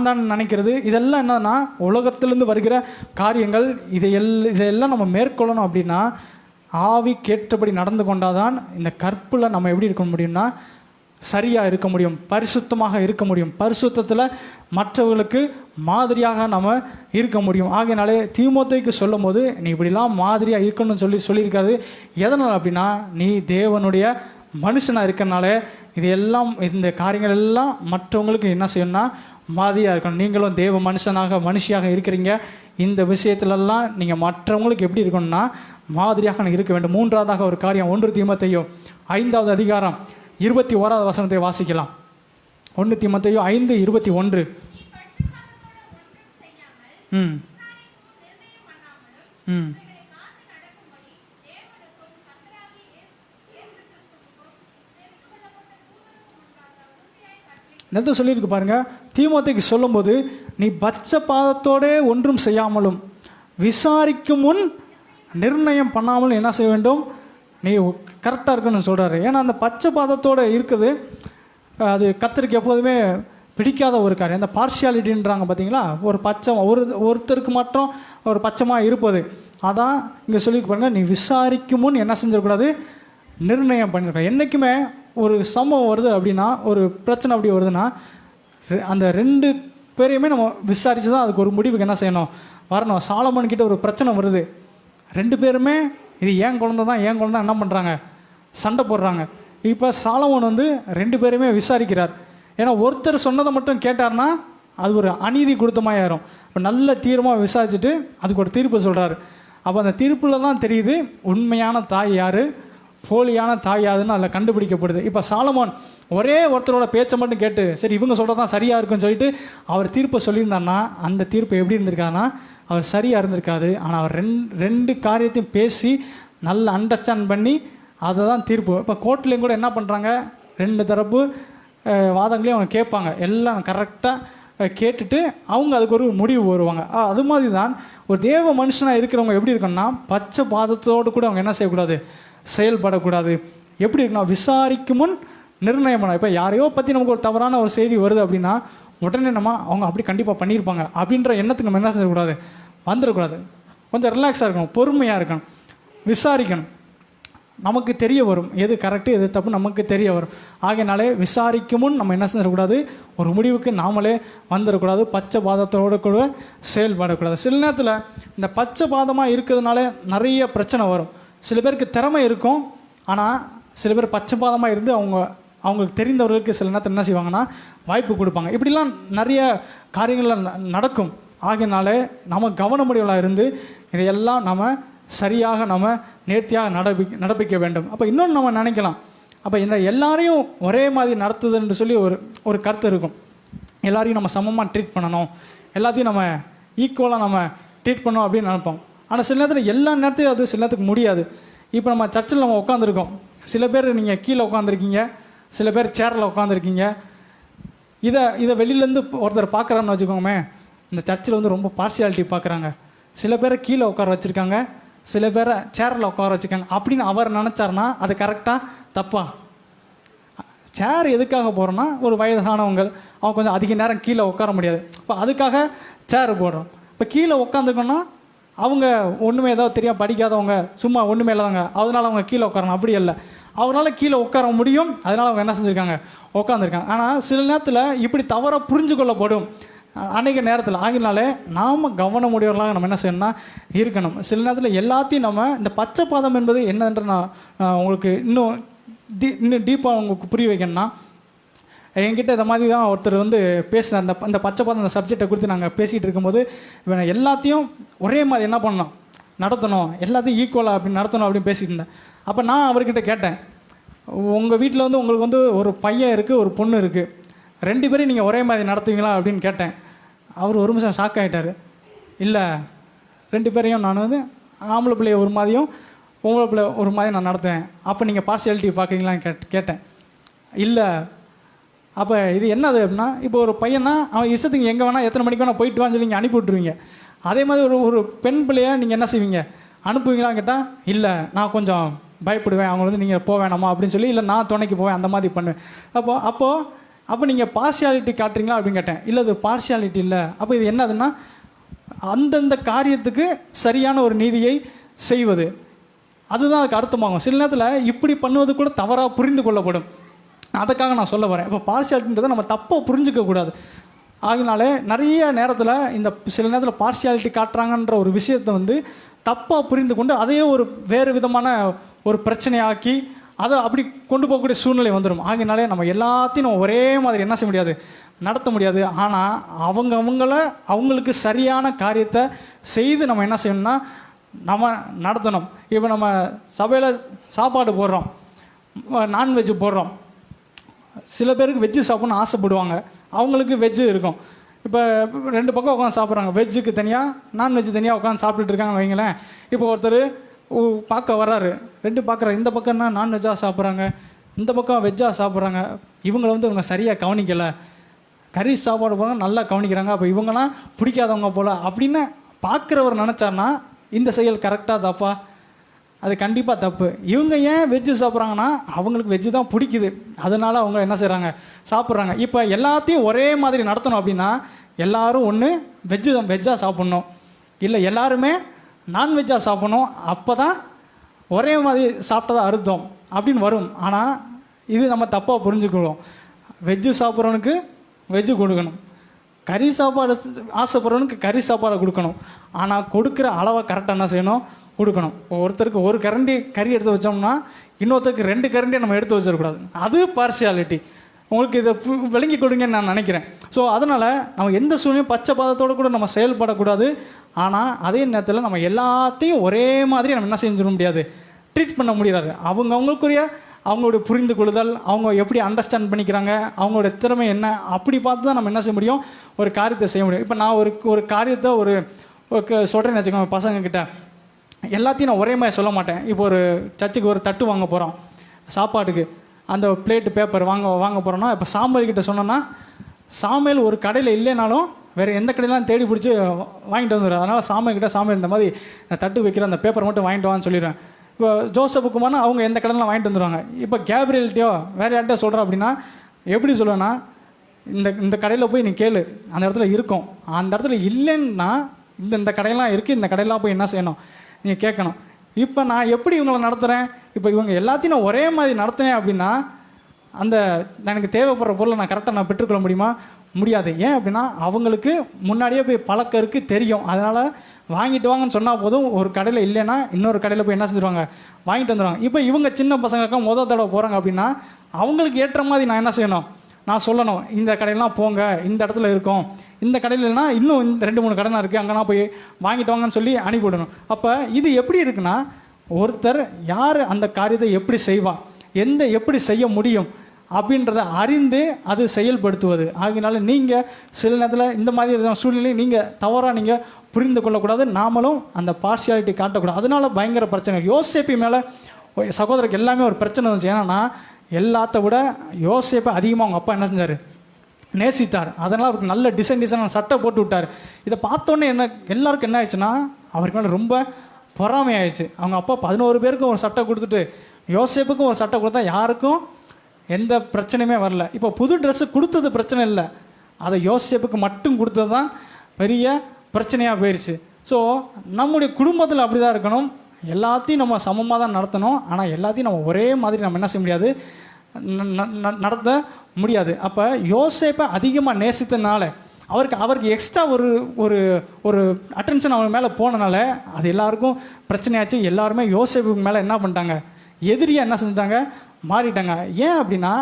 தான் நினைக்கிறது, இதெல்லாம் என்னன்னா உலகத்திலிருந்து வருகிற காரியங்கள். இதையெல்லாம் நம்ம மேற்கொள்ளணும் அப்படின்னா ஆவிக்கேற்றபடி நடந்து கொண்டாதான் இந்த கற்பில் நம்ம எப்படி இருக்க முடியும்னா சரியாக இருக்க முடியும், பரிசுத்தமாக இருக்க முடியும். பரிசுத்தத்தில் மற்றவர்களுக்கு மாதிரியாக நம்ம இருக்க முடியும். ஆகையினாலே தீமோத்தேயுக்கு சொல்லும் போது நீ இப்படிலாம் மாதிரியாக இருக்கணும்னு சொல்லியிருக்காரு. எதனால் அப்படின்னா நீ தேவனுடைய மனுஷனாக இருக்கிறனால இது இந்த காரியங்கள் எல்லாம் மற்றவங்களுக்கு என்ன செய்யணும்னா மாதிரியாக இருக்கணும். நீங்களும் தேவ மனுஷியாக இருக்கிறீங்க. இந்த விஷயத்துலலாம் நீங்கள் மற்றவங்களுக்கு எப்படி இருக்கணும்னா மாதிரியாக இருக்க வேண்டும். மூன்றாவதாக ஒரு காரியம், 1 தீமோத்தேயு 5வது அதிகாரம் 21வது வசனத்தை வாசிக்கலாம். 1 தீமோத்தேயு 5:21. நேற்று சொல்லியிருக்கு பாருங்க, தீமோத்தேயுக்கு சொல்லும்போது நீ பட்சபாதத்தோடே ஒன்றும் செய்யாமலும் விசாரிக்கும் முன் நிர்ணயம் பண்ணாமலும் என்ன செய்ய வேண்டும், நீ கரெக்டாக இருக்குன்னு சொல்கிறாரு. ஏன்னா அந்த பட்சபாதத்தோடு இருக்குது அது கர்த்தருக்கு எப்போதுமே பிடிக்காத ஒரு காரியம். அந்த பார்ஷியாலிட்டின்றாங்க பார்த்தீங்களா, ஒரு பட்சம் ஒருத்தருக்கு மட்டும் ஒரு பட்சமாக இருப்பது. அதான் இங்கே சொல்லி பாருங்க, நீ விசாரிக்கும் முன் என்ன செஞ்சிடக்கூடாது, நிர்ணயம் பண்ணிருக்க. என்றைக்குமே ஒரு சம்பவம் வருது அப்படின்னா, ஒரு பிரச்சனை அப்படி வருதுன்னா அந்த 2 பேரையுமே நம்ம விசாரித்து தான் அதுக்கு ஒரு முடிவுக்கு என்ன செய்யணும், வரணும். சாலமோன் கிட்ட ஒரு பிரச்சனை வருது, 2 பேருமே இது ஏன் குழந்தை தான் என்ன பண்ணுறாங்க, சண்டை போடுறாங்க. இப்போ சாலமோன் 2 பேருமே விசாரிக்கிறார். ஏன்னா ஒருத்தர் சொன்னதை மட்டும் கேட்டார்னா அது ஒரு அநீதி கொடுத்த மாதிரி ஆயிரும். இப்போ நல்ல தீர்மாக விசாரிச்சுட்டு அதுக்கு ஒரு தீர்ப்பு சொல்கிறாரு. அப்போ அந்த தீர்ப்பில் தான் தெரியுது உண்மையான தாய் யார், போலியான தாய் யாருன்னு அதில் கண்டுபிடிக்கப்படுது. இப்போ சாலமோன் ஒரே ஒருத்தரோட பேச்சை மட்டும் கேட்டு சரி இவங்க சொல்கிறது தான் சரியாக இருக்குன்னு சொல்லிட்டு அவர் தீர்ப்பை சொல்லியிருந்தாருன்னா அந்த தீர்ப்பு எப்படி இருந்திருக்காருன்னா அவர் சரியாக இருந்திருக்காது. ஆனால் அவர் ரெண்டு காரியத்தையும் பேசி நல்லா அண்டர்ஸ்டாண்ட் பண்ணி அதை தான் தீர்ப்பு. இப்போ கோர்ட்லேயும் கூட என்ன பண்ணுறாங்க, 2 தரப்பு வாதங்களையும் அவங்க கேட்பாங்க, எல்லாம் கரெக்டாக கேட்டுட்டு அவங்க அதுக்கு ஒரு முடிவு வருவாங்க. அது மாதிரி தான் ஒரு தேவ மனுஷனாக இருக்கிறவங்க எப்படி இருக்கணும்னா பச்சை பாதத்தோடு கூட அவங்க என்ன செய்யக்கூடாது, செயல்படக்கூடாது. எப்படி இருக்கணும், விசாரிக்கும் முன் நிர்ணயம் பண்ண. இப்போ யாரையோ பற்றி நமக்கு ஒரு தவறான ஒரு செய்தி வருது அப்படின்னா உடனே அவங்க அப்படி கண்டிப்பாக பண்ணியிருப்பாங்க அப்படின்ற எண்ணத்துக்கு நம்ம என்ன செய்யக்கூடாது, வந்துடக்கூடாது. கொஞ்சம் ரிலாக்ஸாக இருக்கணும், பொறுமையாக இருக்கணும், விசாரிக்கணும். நமக்கு தெரிய வரும் எது கரெக்டு எது தப்பு, நமக்கு தெரிய வரும். ஆகையினாலே விசாரிக்கும் முன் நம்ம என்ன செஞ்சிடக்கூடாது, ஒரு முடிவுக்கு நாமளே வந்துடக்கூடாது, பச்சை பாதத்தோடு கூட செயல்படக்கூடாது. சில நேரத்தில் இந்த பச்சை பாதமாக இருக்கிறதுனால நிறைய பிரச்சனை வரும். சில பேருக்கு திறமை இருக்கும், ஆனால் சில பேர் பச்சை பாதமாக இருந்து அவங்களுக்கு தெரிந்தவர்களுக்கு சில நேரத்தில் என்ன செய்வாங்கன்னா வாய்ப்பு கொடுப்பாங்க. இப்படிலாம் நிறைய காரியங்கள் நடக்கும். ஆகினாலே நம்ம கவனமுடையவர்களாக இருந்து இதையெல்லாம் நம்ம சரியாக நம்ம நேர்த்தியாக நடப்பிக்க வேண்டும். அப்போ இன்னொன்று நம்ம நினைக்கலாம், அப்போ இந்த எல்லாரையும் ஒரே மாதிரி நடத்துதுன்னு சொல்லி ஒரு கருத்து இருக்கும். எல்லாரையும் நம்ம சமமாக ட்ரீட் பண்ணணும், எல்லாத்தையும் நம்ம ஈக்குவலாக நம்ம ட்ரீட் பண்ணணும் அப்படின்னு நினைப்போம். ஆனால் சில நேரத்தில் எல்லா நேரத்தையும் அது சில நேரத்துக்கு முடியாது. இப்போ நம்ம சர்ச்சில் நம்ம உட்காந்துருக்கோம், சில பேர் நீங்கள் கீழே உட்காந்துருக்கீங்க, சில பேர் சேரில் உட்காந்துருக்கீங்க. இதை வெளியிலேருந்து ஒருத்தர் பார்க்குறான்னு வச்சுக்கோங்க, இந்த சர்ச்சில் வந்து ரொம்ப பார்சியாலிட்டி பார்க்குறாங்க. சில பேரை கீழே உட்கார வச்சுருக்காங்க, சில பேரை சேரில் உட்கார வச்சுருக்காங்க அப்படின்னு அவர் நினச்சார்னா அது கரெக்டாக தப்பா? சேர் எதுக்காக போகிறோன்னா, ஒரு வயதானவங்க அவங்க கொஞ்சம் அதிக நேரம் கீழே உட்கார முடியாது, இப்போ அதுக்காக சேர் போடுறோம். இப்போ கீழே உட்காந்துருக்கோன்னா அவங்க ஒன்றுமே ஏதாவது தெரியாமல் படிக்காதவங்க, சும்மா ஒன்றுமே இல்லாதவங்க, அதனால் அவங்க கீழே உட்காரணும். அப்படி இல்லை, அவங்களால கீழே உட்கார முடியும், அதனால் அவங்க என்ன செஞ்சுருக்காங்க, உட்காந்துருக்காங்க. ஆனால் சில நேரத்தில் இப்படி தவறாக புரிஞ்சு கொள்ளப்படும் அன்றைக்கு நேரத்தில். ஆகினாலே நாம் கவனமுடையவர்களாக நம்ம என்ன செய்யணும்னா இருக்கணும். சில நேரத்தில் எல்லாத்தையும் நம்ம இந்த பச்சை பாதம் என்பது என்னன்ற நான் உங்களுக்கு இன்னும் டீப்பாக உங்களுக்கு புரிய வைக்கணும்னா, என்கிட்ட இந்த மாதிரி தான் ஒருத்தர் வந்து பேசினார். அந்த பச்சை பாதம் அந்த சப்ஜெக்டை குறித்து நாங்கள் பேசிகிட்டு இருக்கும்போது, எல்லாத்தையும் ஒரே மாதிரி என்ன பண்ணணும், நடத்தணும், எல்லாத்தையும் ஈக்குவலாக அப்படி நடத்தணும் அப்படின்னு பேசிகிட்டு இருந்தேன். அப்போ நான் அவர்கிட்ட கேட்டேன், உங்கள் வீட்டில் வந்து உங்களுக்கு வந்து ஒரு பையன் இருக்குது, ஒரு பொண்ணு இருக்குது, 2 பேரையும் நீங்கள் ஒரே மாதிரி நடத்துவீங்களா அப்படின்னு கேட்டேன். அவர் ஒரு நிமிஷம் ஷாக் ஆகிட்டார். இல்லை, 2 பேரையும் நான் வந்து ஆம்பளை பிள்ளைய ஒரு மாதிரியும் பொம்பளை பிள்ளை ஒரு மாதிரி நான் நடத்துவேன், அப்போ நீங்கள் பார்சியாலிட்டி பார்க்குறீங்களான்னு கேட்டேன். இல்லை, அப்போ இது என்னது அப்படின்னா, இப்போ ஒரு பையனா அவன் இஷ்டத்துக்கு எங்கே வேணால் எத்தனை மணிக்கு வேணால் போயிட்டு வான்னு சொல்லி நீங்கள் அனுப்பி விட்ருவீங்க. அதே மாதிரி ஒரு பெண் பிள்ளையை நீங்கள் என்ன செய்வீங்க, அனுப்புவீங்களான்னு கேட்டால், இல்லை நான் கொஞ்சம் பயப்படுவேன், அவங்க வந்து நீங்கள் போக வேணாமா அப்படின்னு சொல்லி, இல்லை நான் துணைக்கு போவேன், அந்த மாதிரி பண்ணுவேன். அப்போ நீங்கள் பார்சியாலிட்டி காட்டுறீங்களா அப்படின்னு கேட்டேன். இல்லை, அது பார்சியாலிட்டி இல்லை. அப்போ இது என்னதுன்னா, அந்தந்த காரியத்துக்கு சரியான ஒரு நீதியை செய்வது, அதுதான் அதுக்கு அர்த்தமாகும். சில நேரத்தில் இப்படி பண்ணுவது கூட தவறாக புரிந்து கொள்ளப்படும். அதுக்காக நான் சொல்ல வரேன். இப்போ பார்சியாலிட்டின்றதை நம்ம தப்பாக புரிஞ்சிக்கக்கூடாது. ஆகினாலே நிறைய நேரத்தில் இந்த சில நேரத்தில் பார்சியாலிட்டி காட்டுறாங்கன்ற ஒரு விஷயத்தை வந்து தப்பாக புரிந்து கொண்டு அதையே ஒரு வேறு விதமான ஒரு பிரச்சனையாக்கி அதை அப்படி கொண்டு போகக்கூடிய சூழ்நிலை வந்துடும். ஆகினாலே நம்ம எல்லாத்தையும் நம்ம ஒரே மாதிரி என்ன செய்ய முடியாது, நடத்த முடியாது. ஆனால் அவங்களுக்கு சரியான காரியத்தை செய்து நம்ம என்ன செய்யணும்னா நம்ம நடத்தணும். இப்போ நம்ம சபையில் சாப்பாடு போடுறோம், நான்வெஜ் போடுறோம், சில பேருக்கு வெஜ்ஜு சாப்பிட்ணுன்னு ஆசைப்படுவாங்க, அவங்களுக்கு வெஜ்ஜு இருக்கும். இப்போ 2 பக்கம் உட்காந்து சாப்பிட்றாங்க, வெஜ்ஜுக்கு தனியாக நான்வெஜ்ஜு தனியாக உட்காந்து சாப்பிட்டுட்டு இருக்காங்க வைங்களேன். இப்போ ஒருத்தர் பார்க்க வர்றாரு, 2 பார்க்குறாரு, இந்த பக்கம்னா நான்வெஜ்ஜாக சாப்பிட்றாங்க, இந்த பக்கம் வெஜ்ஜாக சாப்பிட்றாங்க. இவங்களை வந்து இவங்க சரியாக கவனிக்கலை, கறி சாப்பாடு போகிறாங்க நல்லா கவனிக்கிறாங்க, அப்போ இவங்களாம் பிடிக்காதவங்க போல் அப்படின்னு பார்க்குறவர் நினச்சார்னா இந்த செயல் கரெக்டாக தப்பா? அது கண்டிப்பாக தப்பு. இவங்க ஏன் வெஜ்ஜு சாப்பிட்றாங்கன்னா அவங்களுக்கு வெஜ்ஜு தான் பிடிக்குது, அதனால அவங்க என்ன செய்கிறாங்க, சாப்பிட்றாங்க. இப்போ எல்லாத்தையும் ஒரே மாதிரி நடத்தணும் அப்படின்னா எல்லாரும் ஒன்று வெஜ்ஜாக சாப்பிட்ணும், இல்லை எல்லாருமே நான்வெஜ்ஜாக சாப்பிட்ணும், அப்போ தான் ஒரே மாதிரி சாப்பிட்டதா அர்த்தம் அப்படின்னு வரும். ஆனால் இது நம்ம தப்பாக புரிஞ்சுக்கிறோம். வெஜ்ஜு சாப்பிட்றவனுக்கு வெஜ்ஜு கொடுக்கணும், கறி சாப்பாடு ஆசைப்படுறவனுக்கு கறி சாப்பாடை கொடுக்கணும். ஆனால் கொடுக்குற அளவை கரெக்டாக என்ன செய்யணும், கொடுக்கணும். ஒருத்தருக்கு ஒரு கரண்டி கறி எடுத்து வச்சோம்னா இன்னொருத்தருக்கு 2 கரண்டியை நம்ம எடுத்து வச்சிடக்கூடாது. அது பார்சியாலிட்டி. உங்களுக்கு இதை விளங்கி கொடுங்கன்னு நான் நினைக்கிறேன். ஸோ அதனால் நம்ம எந்த சூழ்நிலையும் பச்சை பாதத்தோடு கூட நம்ம செயல்படக்கூடாது. ஆனால் அதே நேரத்தில் நம்ம எல்லாத்தையும் ஒரே மாதிரி நம்ம என்ன செஞ்சிட முடியாது, ட்ரீட் பண்ண முடியாது. அவங்களுக்குரிய அவங்களுடைய புரிந்து கொள்ளுதல், அவங்க எப்படி அண்டர்ஸ்டாண்ட் பண்ணிக்கிறாங்க, அவங்களோட திறமை என்ன, அப்படி பார்த்து தான் நம்ம என்ன செய்ய முடியும், ஒரு காரியத்தை செய்ய முடியும். இப்போ நான் ஒரு காரியத்தை சொல்கிறேன்னு வச்சுக்கோங்க, பசங்கக்கிட்ட எல்லாத்தையும் நான் ஒரே மாதிரி சொல்ல மாட்டேன். இப்போ ஒரு சர்ச்சுக்கு ஒரு தட்டு வாங்க போகிறோம், சாப்பாட்டுக்கு அந்த பிளேட்டு பேப்பர் வாங்க போகிறோன்னா, இப்போ சாமுவேல் கிட்ட சொன்னோன்னா, சாமுவேல் ஒரு கடையில் இல்லைனாலும் வேறு எந்த கடையிலாம் தேடி பிடிச்சி வாங்கிட்டு வந்துடுறேன். அதனால் சாமுவேல் இந்த மாதிரி தட்டு வைக்கிற அந்த பேப்பர் மட்டும் வாங்கிட்டு வான்னு சொல்லிடுவேன். இப்போ ஜோசப்புக்குமானா அவங்க எந்த கடையிலாம் வாங்கிட்டு வந்துடுவாங்க. இப்போ கேப்ரியல்கிட்டையோ வேறு யார்கிட்ட சொல்கிறேன் அப்படின்னா எப்படி சொல்லுவேன்னா, இந்த கடையில் போய் நீ கேளு, அந்த இடத்துல இருக்கும், அந்த இடத்துல இல்லைன்னா இந்த கடையெல்லாம் இருக்குது, இந்த கடையெல்லாம் போய் என்ன செய்யணும், நீங்கள் கேட்கணும். இப்போ நான் எப்படி இவங்களை நடத்துகிறேன், இப்போ இவங்க எல்லாத்தையும் நான் ஒரே மாதிரி நடத்துனேன் அப்படின்னா எனக்கு தேவைப்படுற பொருளை நான் கரெக்டாக பெற்றுக்கொள்ள முடியுமா, முடியாது. ஏன் அப்படின்னா அவங்களுக்கு முன்னாடியே போய் பழக்கம் இருக்குது, தெரியும். அதனால் வாங்கிட்டு வாங்கன்னு சொன்னால் போதும், ஒரு கடையில் இல்லைன்னா இன்னொரு கடையில் போய் என்ன செஞ்சுருவாங்க, வாங்கிட்டு வந்துடுவாங்க. இப்போ இவங்க சின்ன பசங்களுக்கும் தடவை போகிறாங்க அப்படின்னா அவங்களுக்கு ஏற்ற மாதிரி நான் என்ன செய்யணும், நான் சொல்லணும் இந்த கடையெல்லாம் போங்க, இந்த இடத்துல இருக்கும், இந்த கடையில் இல்லைன்னா இன்னும் இந்த 2-3 கடை இருக்குது, அங்கெல்லாம் போய் வாங்கிட்டு வாங்கன்னு சொல்லி அனுப்பிவிடணும். அப்போ இது எப்படி இருக்குன்னா, ஒருத்தர் யார் அந்த காரியத்தை எப்படி செய்வா, எப்படி செய்ய முடியும் அப்படின்றத அறிந்து அது செயல்படுத்துவது. ஆகினால நீங்கள் சில நேரத்தில் இந்த மாதிரி சூழ்நிலையை நீங்கள் தவறாக நீங்கள் புரிந்து கொள்ளக்கூடாது. நாமளும் அந்த பார்ஷியாலிட்டி காட்டக்கூடாது. அதனால பயங்கர பிரச்சனை. யோசேப்பு மேலே சகோதரருக்கு எல்லாமே ஒரு பிரச்சனை இருந்துச்சு. ஏன்னா எல்லாத்த விட யோசேப்பை அதிகமாக அவங்க அப்பா என்ன செஞ்சார், நேசித்தார். அதனால் அவருக்கு நல்ல டிசைனான சட்டை போட்டு விட்டார். இதை பார்த்தோன்னே எல்லாருக்கும் என்ன ஆயிடுச்சுன்னா, அவருக்கு மேலே ரொம்ப பொறாமை ஆயிடுச்சு. அவங்க அப்பா 11 பேருக்கும் ஒரு சட்டை கொடுத்துட்டு யோசேப்புக்கும் ஒரு சட்டை கொடுத்தா யாருக்கும் எந்த பிரச்சனையுமே வரல. இப்போ புது ட்ரெஸ்ஸு கொடுத்தது பிரச்சனை இல்லை, அதை யோசேப்புக்கு மட்டும் கொடுத்தது தான் பெரிய பிரச்சனையாக போயிடுச்சு. ஸோ நம்முடைய குடும்பத்தில் அப்படி தான் இருக்கணும். எல்லாத்தையும் நம்ம சமமாக தான் நடத்தணும். ஆனால் எல்லாத்தையும் நம்ம ஒரே மாதிரி நம்ம என்ன செய்ய முடியாது, நடத்த முடியாது. அப்போ யோசேப்பை அதிகமாக நேசித்தனால அவருக்கு எக்ஸ்ட்ரா ஒரு ஒரு அட்டென்ஷன் அவங்க மேலே போனனால அது எல்லாருக்கும் பிரச்சனையாச்சு. எல்லாருமே யோசேப்புக்கு மேலே என்ன பண்ணிட்டாங்க, எதிரியாக என்ன செஞ்சிட்டாங்க, மாறிட்டாங்க. ஏன் அப்படின்னா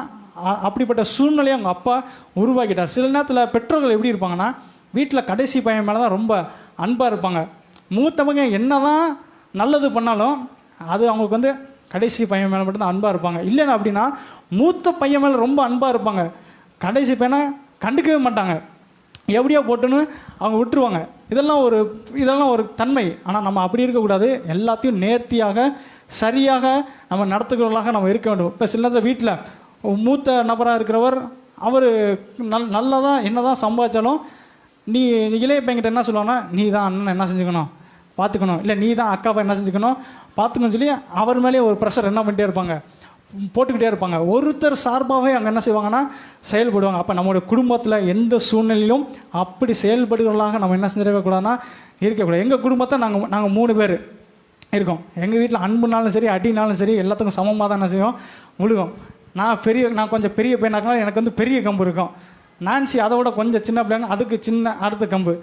அப்படிப்பட்ட சூழ்நிலையை அவங்க அப்பா உருவாக்கிட்டார். சில நேரத்தில் பெற்றோர்கள் எப்படி இருப்பாங்கன்னா, வீட்டில் கடைசி பையன் மேலே தான் ரொம்ப அன்பாக இருப்பாங்க. மூத்தவங்க என்ன தான் நல்லது பண்ணாலும் அது அவங்களுக்கு வந்து கடைசி பையன் மேலே மட்டும்தான் அன்பாக இருப்பாங்க. இல்லைன்னா அப்படின்னா மூத்த பையன் மேலே ரொம்ப அன்பாக இருப்பாங்க, கடைசி பையனை கண்டுக்கவே மாட்டாங்க, எப்படியோ போட்டுன்னு அவங்க விட்டுருவாங்க. இதெல்லாம் ஒரு தன்மை. ஆனால் நம்ம அப்படி இருக்கக்கூடாது. எல்லாத்தையும் நேர்த்தியாக சரியாக நம்ம நடத்துகிறவர்களாக நம்ம இருக்க வேண்டும். இப்போ சில நேரத்தில் வீட்டில் மூத்த நபராக இருக்கிறவர் அவர் நல்லதாக என்ன தான் சம்பாதிச்சாலும் நீ இளைய பையன்கிட்ட என்ன சொல்லுவாங்கன்னா, நீ தான் அண்ணன் என்ன செஞ்சுக்கணும் பார்த்துக்கணும், இல்லை நீ தான் அக்காவை என்ன செஞ்சுக்கணும் பார்த்துக்கணும்னு சொல்லி அவர் மேலேயே ஒரு ப்ரெஷர் என்ன பண்ணிட்டே இருப்பாங்க, போட்டுக்கிட்டே இருப்பாங்க. ஒருத்தர் சார்பாகவே அங்கே என்ன செய்வாங்கன்னா செயல்படுவாங்க. அப்போ நம்மளுடைய குடும்பத்தில் எந்த சூழ்நிலையிலும் அப்படி செயல்படுகிறவர்களாக நம்ம என்ன செஞ்சிடக்கூடாதுன்னா இருக்கக்கூடாது. எங்கள் குடும்பத்தை நாங்கள் 3 பேர் இருக்கோம். எங்கள் வீட்டில் அன்புனாலும் சரி அடினாலும் சரி எல்லாத்துக்கும் சமமாக தான் என்ன செய்வோம், முழுகும். நான் கொஞ்சம் பெரிய பையனாக்கனால எனக்கு வந்து பெரிய கம்பு இருக்கும். நான்சி அதை விட கொஞ்சம் சின்ன பிள்ளைங்க, அதுக்கு சின்ன அடுத்த கம்பு.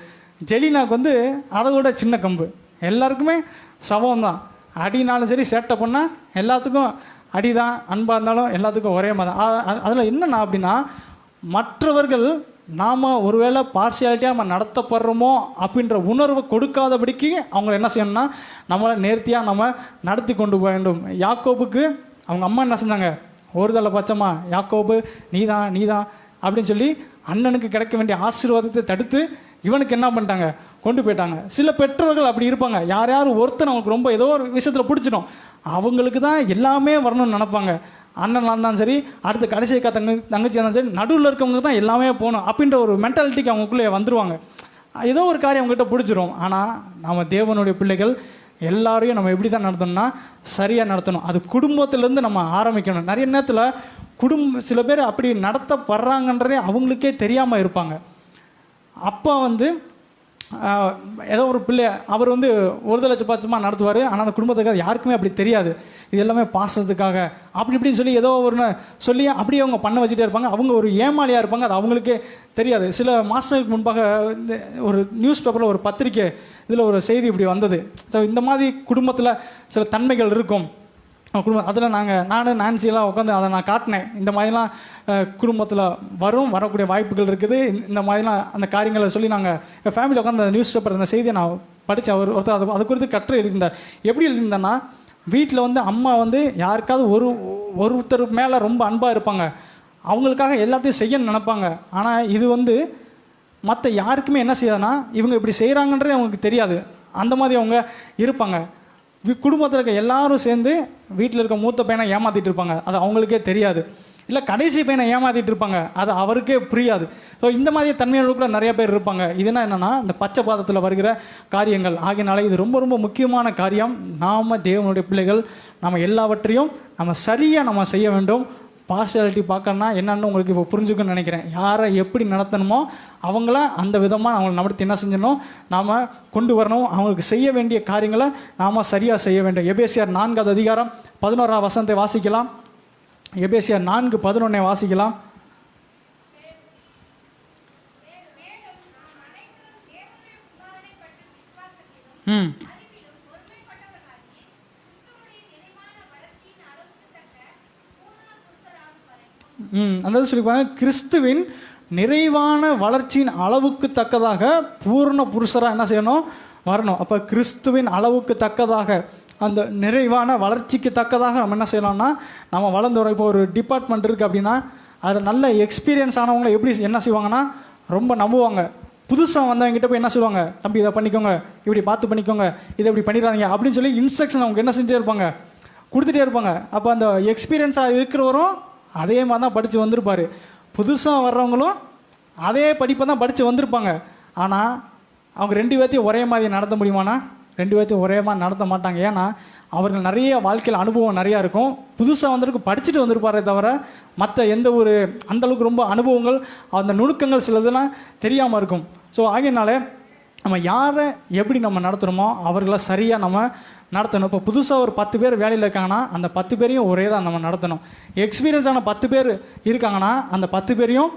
ஜெலினாக்கு வந்து அதை விட சின்ன கம்பு. எல்லாருக்குமே சமம் தான். அடினாலும் சரி சேட்டை பண்ணால் எல்லாத்துக்கும் அடி தான், அன்பாக இருந்தாலும் எல்லாத்துக்கும் ஒரே மாதிரி தான். அதில் என்னென்னா அப்படின்னா, மற்றவர்கள் நாம் ஒருவேளை பார்ஷியாலிட்டியாக நம்ம நடத்தப்படுறோமோ அப்படின்ற உணர்வை கொடுக்காதபடிக்கு அவங்க என்ன செய்யணும்னா நம்மளை நேர்த்தியாக நம்ம நடத்தி கொண்டு போக வேண்டும். யாக்கோபுக்கு அவங்க அம்மா என்ன செஞ்சாங்க, ஒரு தலை பச்சைம்மா யாக்கோபு நீ தான் அப்படின்னு சொல்லி அண்ணனுக்கு கிடைக்க வேண்டிய ஆசீர்வாதத்தை தடுத்து இவனுக்கு என்ன பண்ணிட்டாங்க, கொண்டு போயிட்டாங்க. சில பெற்றோர்கள் அப்படி இருப்பாங்க. யார் ஒருத்தன் அவங்களுக்கு ரொம்ப ஏதோ ஒரு விஷயத்தில் பிடிச்சிடும், அவங்களுக்கு தான் எல்லாமே வரணும்னு நினைப்பாங்க. அண்ணனாக இருந்தாலும் சரி, அடுத்து கடைசி தங்கச்சியாக இருந்தாலும் சரி, நடுவில் இருக்கவங்க தான் எல்லாமே போகணும் அப்படின்ற ஒரு மென்டாலிட்டிக்கு அவங்களுக்குள்ளே வந்துடுவாங்க. ஏதோ ஒரு காரியம் அவங்ககிட்ட பிடிச்சிரும். ஆனால் நம்ம தேவனுடைய பிள்ளைகள் எல்லாரையும் நம்ம எப்படி தான் நடத்தணும்னா சரியாக நடத்தணும். அது குடும்பத்திலேருந்து நம்ம ஆரம்பிக்கணும். நிறைய நேரத்தில் சில பேர் அப்படி நடத்தப்படுறாங்கன்றதே அவங்களுக்கே தெரியாமல் இருப்பாங்க. அப்பா வந்து ஏதோ ஒரு பிள்ளை அவர் வந்து 1,00,000 நடத்துவார். ஆனால் அந்த குடும்பத்துக்காக யாருக்குமே அப்படி தெரியாது. இது எல்லாமே பாசத்துக்காக அப்படி இப்படின்னு சொல்லி ஏதோ ஒன்று சொல்லி அப்படியே அவங்க பண்ண வச்சுட்டே இருப்பாங்க. அவங்க ஒரு ஏமாளியாக இருப்பாங்க, அது அவங்களுக்கே தெரியாது. சில மாதங்களுக்கு முன்பாக ஒரு நியூஸ் பேப்பரில் ஒரு பத்திரிக்கை இதில் ஒரு செய்தி இப்படி வந்தது. ஸோ இந்த மாதிரி குடும்பத்தில் சில தன்மைகள் இருக்கும் குடும்பம். அதில் நானும் நான்சியெல்லாம் உட்காந்து அதை நான் காட்டினேன். இந்த மாதிரிலாம் குடும்பத்தில் வரக்கூடிய வாய்ப்புகள் இருக்குது. இந்த மாதிரிலாம் அந்த காரியங்களை சொல்லி நாங்கள் எங்கள் ஃபேமிலியில் உட்காந்து அந்த நியூஸ் பேப்பர் அந்த செய்தியை நான் படித்து ஒருத்தர் அது குறித்து கட்டுரை எழுதியிருந்தார். எப்படி எழுதியிருந்தேன்னா, வீட்டில் வந்து அம்மா வந்து யாருக்காவது ஒருத்தர் மேலே ரொம்ப அன்பாக இருப்பாங்க, அவங்களுக்காக எல்லாத்தையும் செய்யணும்னு நினைப்பாங்க. ஆனால் இது வந்து மற்ற யாருக்குமே என்ன செய்யாதுன்னா இவங்க இப்படி செய்கிறாங்கன்றதே அவங்களுக்கு தெரியாது. அந்த மாதிரி அவங்க இருப்பாங்க. குடும்பத்தில் இருக்க எல்லாரும் சேர்ந்து வீட்டில் இருக்க மூத்த பையனை ஏமாற்றிட்டு இருப்பாங்க, அது அவங்களுக்கே தெரியாது. இல்லை கடைசி பையனை ஏமாற்றிட்டு இருப்பாங்க, அது அவருக்கே புரியாது. ஸோ இந்த மாதிரி தன்மையோட நிறைய பேர் இருப்பாங்க. இதுனா என்னென்னா இந்த பச்சை பாதத்தில் வருகிற காரியங்கள். ஆகியனால இது ரொம்ப ரொம்ப முக்கியமான காரியம். நாம் தேவனுடைய பிள்ளைகள் நம்ம எல்லாவற்றையும் நம்ம சரியாக நம்ம செய்ய வேண்டும். பார்ஷியாலிட்டி பார்க்கணுன்னா என்னன்னு உங்களுக்கு இப்போ புரிஞ்சுக்கணும்னு நினைக்கிறேன். யாரை எப்படி நடத்தணுமோ அவங்கள அந்த விதமாக அவங்களை நடத்தி என்ன செஞ்சணும், நாம் கொண்டு வரணும். அவங்களுக்கு செய்ய வேண்டிய காரியங்களை நாம் சரியாக செய்ய வேண்டும். எபேசியர் 4வது அதிகாரம் 11ஆம் வசனத்தை வாசிக்கலாம். எபேசியர் 4:11 வாசிக்கலாம். அந்த சொல்லிப்பாங்க, கிறிஸ்துவின் நிறைவான வளர்ச்சியின் அளவுக்கு தக்கதாக பூர்ண புருஷராக என்ன செய்யணும், வரணும். அப்போ கிறிஸ்துவின் அளவுக்கு தக்கதாக, அந்த நிறைவான வளர்ச்சிக்கு தக்கதாக நம்ம என்ன செய்யலாம்னா நம்ம வளர்ந்து வரோம். இப்போ ஒரு டிபார்ட்மெண்ட் இருக்குது அப்படின்னா அதில் நல்ல எக்ஸ்பீரியன்ஸ் ஆனவங்களை எப்படி என்ன செய்வாங்கன்னா ரொம்ப நம்புவாங்க. புதுசாக வந்தவங்ககிட்ட போய் என்ன சொல்லுவாங்க, தம்பி இதை பண்ணிக்கோங்க, இப்படி பார்த்து பண்ணிக்கோங்க, இதை இப்படி பண்ணிடாதீங்க அப்படின்னு சொல்லி இன்ஸ்ட்ரக்ஷன் அவங்க என்ன செஞ்சுட்டே இருப்பாங்க, கொடுத்துட்டே இருப்பாங்க. அப்போ அந்த எக்ஸ்பீரியன்ஸாக இருக்கிறவரும் அதே மாதிரி தான் படித்து வந்திருப்பார். புதுசாக வர்றவங்களும் அதே படிப்பை தான் படித்து வந்திருப்பாங்க. ஆனால் அவங்க 2 பேர்த்தையும் ஒரே மாதிரி நடத்த முடியுமானா 2 பேர்த்தையும் ஒரே மாதிரி நடத்த மாட்டாங்க. ஏன்னா அவர்கள் நிறைய வாழ்க்கையில் அனுபவம் நிறையா இருக்கும். புதுசாக வந்திருக்கு படிச்சுட்டு வந்திருப்பாரே தவிர மற்ற எந்த ஒரு அந்தளவுக்கு ரொம்ப அனுபவங்கள், அந்த நுணுக்கங்கள் சிலதெல்லாம் தெரியாமல் இருக்கும். ஸோ ஆகையினால நம்ம யாரை எப்படி நம்ம நடத்துகிறோமோ அவர்களை சரியாக நம்ம நடத்தணும். இப்போ புதுசாக ஒரு 10 பேர் வேலையில் இருக்காங்கன்னா அந்த 10 பேரையும் ஒரே தான் நம்ம நடத்தணும். எக்ஸ்பீரியன்ஸான 10 பேர் இருக்காங்கன்னா அந்த 10 பேரையும்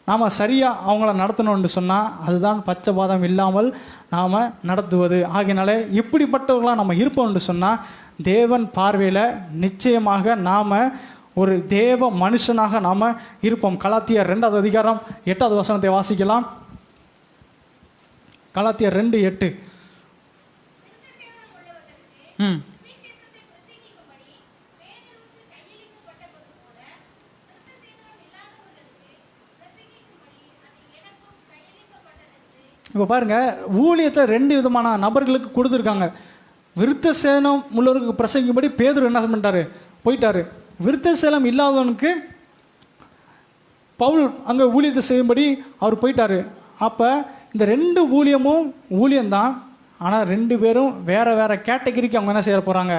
நாம் சரியாக அவங்கள நடத்தணும்னு சொன்னால் அதுதான் பச்சைபாதம் இல்லாமல் நாம் நடத்துவது. ஆகையினால இப்படிப்பட்டவர்களாக நம்ம இருப்போம்னு சொன்னால் தேவன் பார்வையில் நிச்சயமாக நாம் ஒரு தேவ மனுஷனாக நாம் இருப்போம். கலாத்தியர் 2வது அதிகாரம் 8வது வசனத்தை வாசிக்கலாம். கலாத்தியர் 2:8. இப்போ பாருங்கள், ஊழியத்தை 2 விதமான நபர்களுக்கு கொடுத்துருக்காங்க. விருத்த சேனம் உள்ளவருக்கு பிரசங்கிக்கும்படி பேதுரு என்ன பண்ணிட்டாரு, போயிட்டாரு. விருத்த சேலம் இல்லாதவனுக்கு பவுல் அங்கே ஊழியத்தை செய்யும்படி அவர் போயிட்டாரு. அப்போ இந்த 2 ஊழியமும் ஊழியம்தான். ஆனால் 2 பேரும் வேறு வேறு கேட்டகரிக்கு அவங்க என்ன செய்ய போகிறாங்க,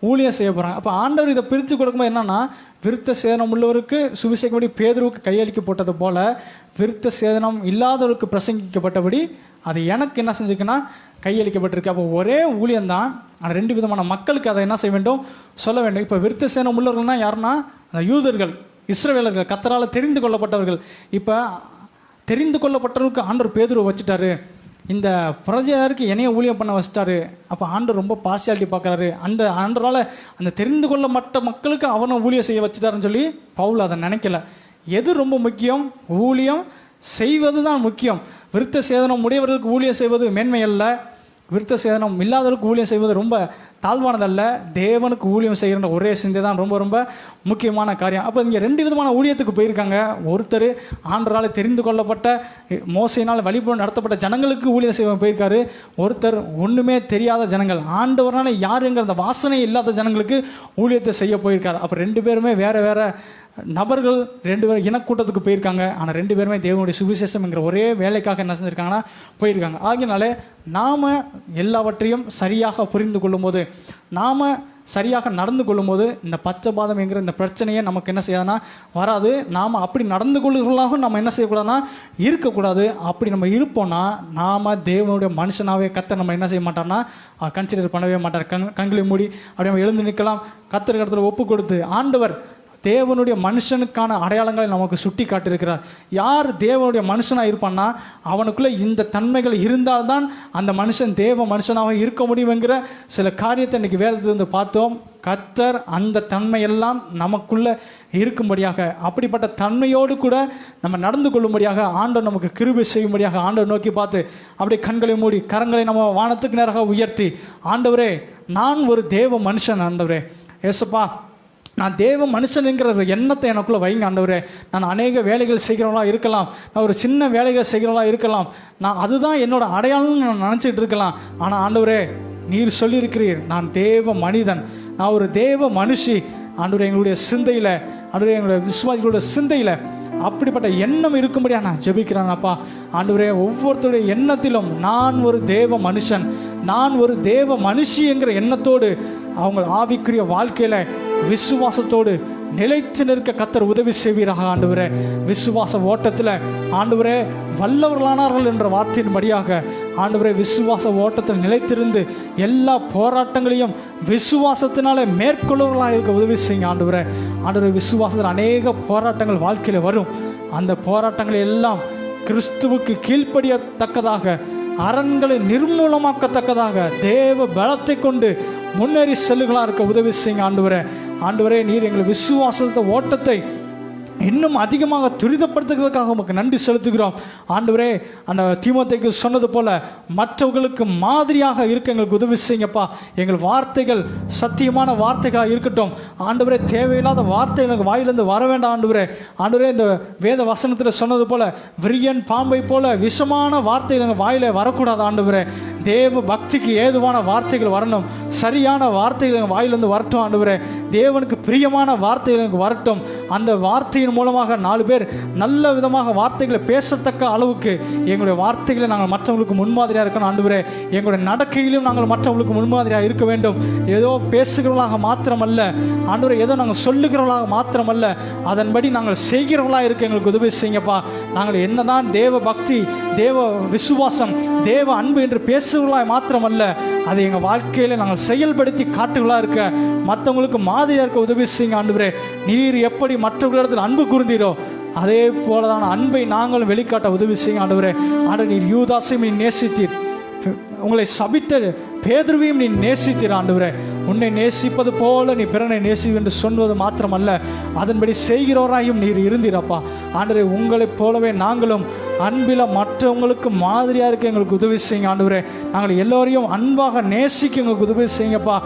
ஊழியம் செய்ய போகிறாங்க. அப்போ ஆண்டவர் இதை பிரித்து கொடுக்கும்போது என்னென்னா, விருத்த சேதனம் உள்ளவருக்கு சுவிசேஷப்படி பேதுருவுக்கு கையளிக்கப்பட்டது போல் விருத்த சேதனம் இல்லாதவருக்கு பிரசங்கிக்கப்பட்டபடி அது எனக்கு என்ன செஞ்சுக்குன்னா கையளிக்கப்பட்டிருக்கு. அப்போ ஒரே ஊழியம்தான், ஆனால் 2 விதமான மக்களுக்கு அதை என்ன செய்ய வேண்டும், சொல்ல வேண்டும். இப்போ விருத்த சேதனம் உள்ளவர்கள்னா யாருன்னா அந்த யூதர்கள், இஸ்ரவேலர்கள், கர்த்தரால் தெரிந்து கொள்ளப்பட்டவர்கள். இப்போ தெரிந்து கொள்ளப்பட்டவருக்கு ஆண்டவர் பேதுருவை வச்சுட்டாரு, இந்த பிரஜையாருக்கு என்னைய ஊழியம் பண்ண வச்சிட்டாரு. அப்போ ஆண்டவர் ரொம்ப பார்சியாலிட்டி பார்க்குறாரு. அந்த ஆண்டரால் அந்த தெரிந்து கொள்ளப்பட்ட மக்களுக்கு அவனை ஊழியம் செய்ய வச்சுட்டாருன்னு சொல்லி பவுல் அதை நினைக்கல. எது ரொம்ப முக்கியம், ஊழியம் செய்வது தான் முக்கியம். விருத்த சேதனம் உடையவர்களுக்கு ஊழியம் செய்வது மேன்மை அல்ல, விருத்த சேதனம் இல்லாதவருக்கு ஊழியம் செய்வது ரொம்ப தாழ்வானதல்ல. தேவனுக்கு ஊழியம் செய்கிற ஒரே சிந்தை தான் ரொம்ப ரொம்ப முக்கியமான காரியம். அப்போ இங்கே 2 விதமான ஊழியத்துக்கு போயிருக்காங்க. ஒருத்தர் ஆண்டவரால் தெரிந்து கொள்ளப்பட்ட மோசையினால் வழிபட நடத்தப்பட்ட ஜனங்களுக்கு ஊழியம் செய்ய போயிருக்காரு. ஒருத்தர் ஒன்றுமே தெரியாத ஜனங்கள், ஆண்டவரால் யாருங்கிற அந்த வாசனை இல்லாத ஜனங்களுக்கு ஊழியத்தை செய்ய போயிருக்காரு. அப்போ 2 பேருமே வேறு வேறு நபர்கள், 2 பேரும் இனக்கூட்டத்துக்கு போயிருக்காங்க. ஆனால் 2 பேருமே தேவனுடைய சுவிசேஷம்ங்கிற ஒரே வேலைக்காக என்ன செஞ்சுருக்காங்கன்னா போயிருக்காங்க. ஆகினாலே நாம் எல்லாவற்றையும் சரியாக புரிந்து கொள்ளும்போது, நாம் சரியாக நடந்து கொள்ளும்போது இந்த பச்சைபாதம் என்கிற இந்த பிரச்சனையை நமக்கு என்ன செய்யாதுன்னா வராது. நாம் அப்படி நடந்து கொள்ளுகளாகவும் நம்ம என்ன செய்யக்கூடாதுன்னா இருக்கக்கூடாது. அப்படி நம்ம இருப்போம்னா நாம் தேவனுடைய மனுஷனாகவே கர்த்தர் நம்ம என்ன செய்ய மாட்டார்னா கன்சிடர் பண்ணவே மாட்டார். கண்களை மூடி அப்படி நம்ம எழுந்து நிற்கலாம். கர்த்தருக்கு இடத்துல ஒப்பு கொடுத்து ஆண்டவர் தேவனுடைய மனுஷனுக்கான அடையாளங்களை நமக்கு சுட்டி காட்டியிருக்கிறார். யார் தேவனுடைய மனுஷனாக இருப்பான்னா அவனுக்குள்ளே இந்த தன்மைகள் இருந்தால்தான் அந்த மனுஷன் தேவ மனுஷனாக இருக்க முடியுங்கிற சில காரியத்தை இன்றைக்கி வேதத்திலிருந்து பார்த்தோம். கர்த்தர் அந்த தன்மையெல்லாம் நமக்குள்ளே இருக்கும்படியாக, அப்படிப்பட்ட தன்மையோடு கூட நம்ம நடந்து கொள்ளும்படியாக ஆண்டவர் நமக்கு கிருபை செய்யும்படியாக ஆண்டவர் நோக்கி பார்த்து அப்படியே கண்களை மூடி கரங்களை நம்ம வானத்துக்கு நேராக உயர்த்தி, ஆண்டவரே நான் ஒரு தேவ மனுஷன், ஆண்டவரே ஏசப்பா நான் தேவ மனுஷனுங்கிற எண்ணத்தை எனக்குள்ளே வைங்க ஆண்டவரே. நான் அநேக வேலைகள் செய்கிறவங்களா இருக்கலாம், நான் ஒரு சின்ன வேலைகள் செய்கிறவங்களா இருக்கலாம், நான் அதுதான் என்னோட அடையாளம்னு நான் நினச்சிட்டு இருக்கலாம். ஆனால் ஆண்டவரே நீர் சொல்லியிருக்கிறீர் நான் தேவ மனிதன், நான் ஒரு தேவ மனுஷி. ஆண்டவரே எங்களுடைய சிந்தையில், ஆண்டவரே எங்களுடைய விசுவாசிகளுடைய சிந்தையில் அப்படிப்பட்ட எண்ணம் இருக்கும்படியா நான் ஜெபிக்கிறேன் அப்பா. ஆண்டவரே ஒவ்வொருத்தருடைய எண்ணத்திலும் நான் ஒரு தேவ மனுஷன், நான் ஒரு தேவ மனுஷி என்கிற எண்ணத்தோடு அவங்க ஆவிக்குரிய வாழ்க்கையில் விசுவாசத்தோடு நிலைத்து நிற்க கர்த்தர் உதவி செய்வீராக ஆண்டவரே. விசுவாச ஓட்டத்தில் ஆண்டவரே வல்லவர்களானார்கள் என்ற வார்த்தையின்படியாக ஆண்டவரே விசுவாச ஓட்டத்தில் நிலைத்திருந்து எல்லா போராட்டங்களையும் விசுவாசத்தினாலே மேற்கொள்ளவர்களாக இருக்க உதவி செய்யுங்க ஆண்டவரே. ஆண்டவரே விசுவாசத்தில் அநேக போராட்டங்கள் வாழ்க்கையில் வரும். அந்த போராட்டங்களை எல்லாம் கிறிஸ்துவுக்கு கீழ்ப்படியத்தக்கதாக, அரண்களை நிர்மூலமாக்கத்தக்கதாக தேவ பலத்தை கொண்டு முன்னேறி செல்லுகளாக இருக்க உதவி செய்யுங்க ஆண்டவரே. ஆண்டவரே நீர் எங்கள் விசுவாசத்தை ஓட்டத்தை இன்னும் அதிகமாக துரிதப்படுத்துகிறதுக்காக உமக்கு நன்றி செலுத்துகிறோம் ஆண்டவரே. அந்த தீமோத்தேயுக்கு சொன்னது போல மற்றவர்களுக்கு மாதிரியாக இருக்க எங்களுக்கு உதவி செய்யுங்கப்பா. எங்கள் வார்த்தைகள் சத்தியமான வார்த்தைகளாக இருக்கட்டும் ஆண்டவரே. தேவையில்லாத வார்த்தை எனக்கு வாயிலிருந்து வர வேண்டாம் ஆண்டவரே. ஆண்டவரே, இந்த வேத வசனத்தில் சொன்னது போல விரியன் பாம்பை போல விஷமான வார்த்தைகள் எங்கள் வாயில வரக்கூடாது ஆண்டவரே. தேவ பக்திக்கு ஏதுவான வார்த்தைகள் வரணும், சரியான வார்த்தைகள் எங்கள் வாயிலிருந்து வரட்டும் ஆண்டவரே. தேவனுக்கு பிரியமான வார்த்தைகள் எனக்கு வரட்டும். அந்த வார்த்தையின் மூலமாக 4 பேர் நல்ல விதமாக வார்த்தைகளை பேசத்தக்க அளவுக்கு எங்களுடைய வார்த்தைகளை நாங்கள் மற்றவங்களுக்கு முன்மாதிரியாக இருக்கணும் ஆண்டவரே. எங்களுடைய நடக்கையிலும் நாங்கள் மற்றவங்களுக்கு முன்மாதிரியாக இருக்க வேண்டும். ஏதோ பேசுகிறவர்களாக மாத்திரமல்ல ஆண்டவரே, ஏதோ நாங்கள் சொல்லுகிறவர்களாக மாத்திரமல்ல, அதன்படி நாங்கள் செய்கிறவர்களாக இருக்க எங்களுக்கு உதவி செய்யுங்கப்பா. நாங்கள் என்னதான் தேவ பக்தி, தேவ விசுவாசம், தேவ அன்பு என்று பேசுகிறவர்களாக மாத்திரமல்ல, அதை எங்கள் வாழ்க்கையில் நாங்கள் செயல்படுத்தி காட்டுகளாக இருக்க, மற்றவங்களுக்கு மாதிரியாக இருக்க உதவி செய்யுங்க ஆண்டவரே. நீர் எப்படி மற்றவர்களிடத்தில் அன்பு கூர்ந்தீரோ அதே போலதான் அன்பை நாங்களும் வெளிக்காட்ட உதவி செய்யுங்க ஆண்டவரே. ஆண்டவர், நீர் யூதாசையும் நீ நேசித்தீர், உங்களை சபித்த பேதுருவையும் நீ நேசித்தீர் ஆண்டவரே. உன்னை நேசிப்பது போல நீ பிறனை நேசி என்று சொன்னது மாத்திரமல்ல, அதன்படி செய்கிறவராயும் நீர் இருந்தீரப்பா ஆண்டவரே. உங்களைப் போலவே நாங்களும் அன்பில் மற்றவங்களுக்கு மாதிரியாக இருக்க எங்களுக்கு உதவி செய்யுங்க ஆண்டவரே. நாங்கள் எல்லோரையும் அன்பாக நேசிக்க எங்களுக்கு உதவி செய்யுங்கப்பா.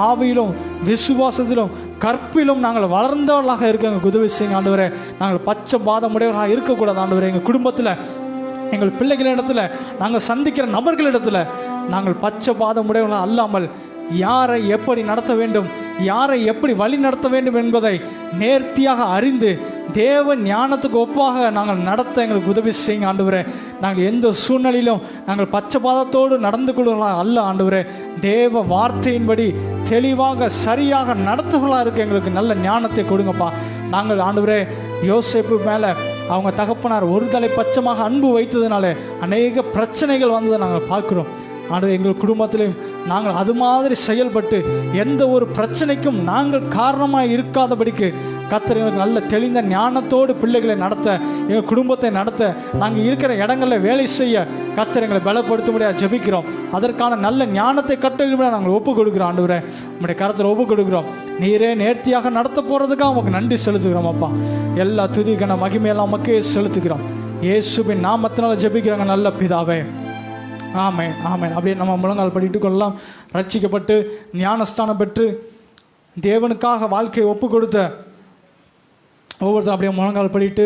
ஆவியிலும் விசுவாசத்திலும் கற்பிலும் நாங்கள் வளர்ந்தவர்களாக இருக்க எங்களுக்கு உதவி செய்யுங்க ஆண்டவரே. நாங்கள் பச்சை பாதம் உடையவர்களாக இருக்கக்கூடாது ஆண்டவரே. எங்கள் குடும்பத்தில், எங்கள் பிள்ளைகளிடத்தில், நாங்கள் சந்திக்கிற நபர்களிடத்தில் நாங்கள் பச்சை பாதம் உடையவர்களாக அல்லாமல் யாரை எப்படி நடத்த வேண்டும், யாரை எப்படி வழி நடத்த வேண்டும் என்பதை நேர்த்தியாக அறிந்து தேவ ஞானத்துக்கு ஒப்பாக நாங்கள் நடத்த எங்களுக்கு உதவி செய்யுங்க ஆண்டவரே. நாங்கள் எந்த சூழ்நிலையிலும் நாங்கள் பச்சை பாதத்தோடு நடந்து கொள்வர்களாக அல்ல ஆண்டவரே. தேவ வார்த்தையின்படி தெளிவாக சரியாக நடத்துகளாக இருக்க எங்களுக்கு நல்ல ஞானத்தை கொடுங்கப்பா. நாங்கள் ஆண்டவரே யோசேப்பு மேலே அவங்க தகப்பனார் ஒரு தலை பட்சமாக அன்பு வைத்ததுனாலே அநேக பிரச்சனைகள் வந்ததை நாங்கள் பார்க்குறோம் ஆண்டவர். எங்கள் குடும்பத்திலையும் நாங்கள் அது மாதிரி செயல்பட்டு எந்த ஒரு பிரச்சனைக்கும் நாங்கள் காரணமாக இருக்காதபடிக்கு கர்த்தர் எங்களுக்கு நல்ல தெளிந்த ஞானத்தோடு பிள்ளைகளை நடத்த, எங்கள் குடும்பத்தை நடத்த, நாங்கள் இருக்கிற இடங்களில் வேலை செய்ய கர்த்தர் எங்களை பலப்படுத்தும்படியாக ஜெபிக்கிறோம். அதற்கான நல்ல ஞானத்தை கட்டளையிட நாங்கள் ஒப்புக் கொடுக்குறோம் ஆண்டவரே. உங்களுடைய கரத்தில் ஒப்புக் கொடுக்குறோம். நீரே நேர்த்தியாக நடத்த போகிறதுக்காக உங்களுக்கு நன்றி செலுத்துகிறோம் அப்பா. எல்லா துதிக்கான மகிமையெல்லாம் நமக்கே செலுத்துகிறோம். இயேசுவின் நாமத்தினால ஜெபிக்கிறாங்க நல்ல பிதாவே, ஆமென் ஆமென். அப்படியே நம்ம முழங்கால் படிட்டு கொள்ளலாம். ரட்சிக்கப்பட்டு ஞானஸ்தானம் பெற்று தேவனுக்காக வாழ்க்கையை ஒப்பு கொடுத்த ஒவ்வொருத்தரும் அப்படியே முழங்கால் படிட்டு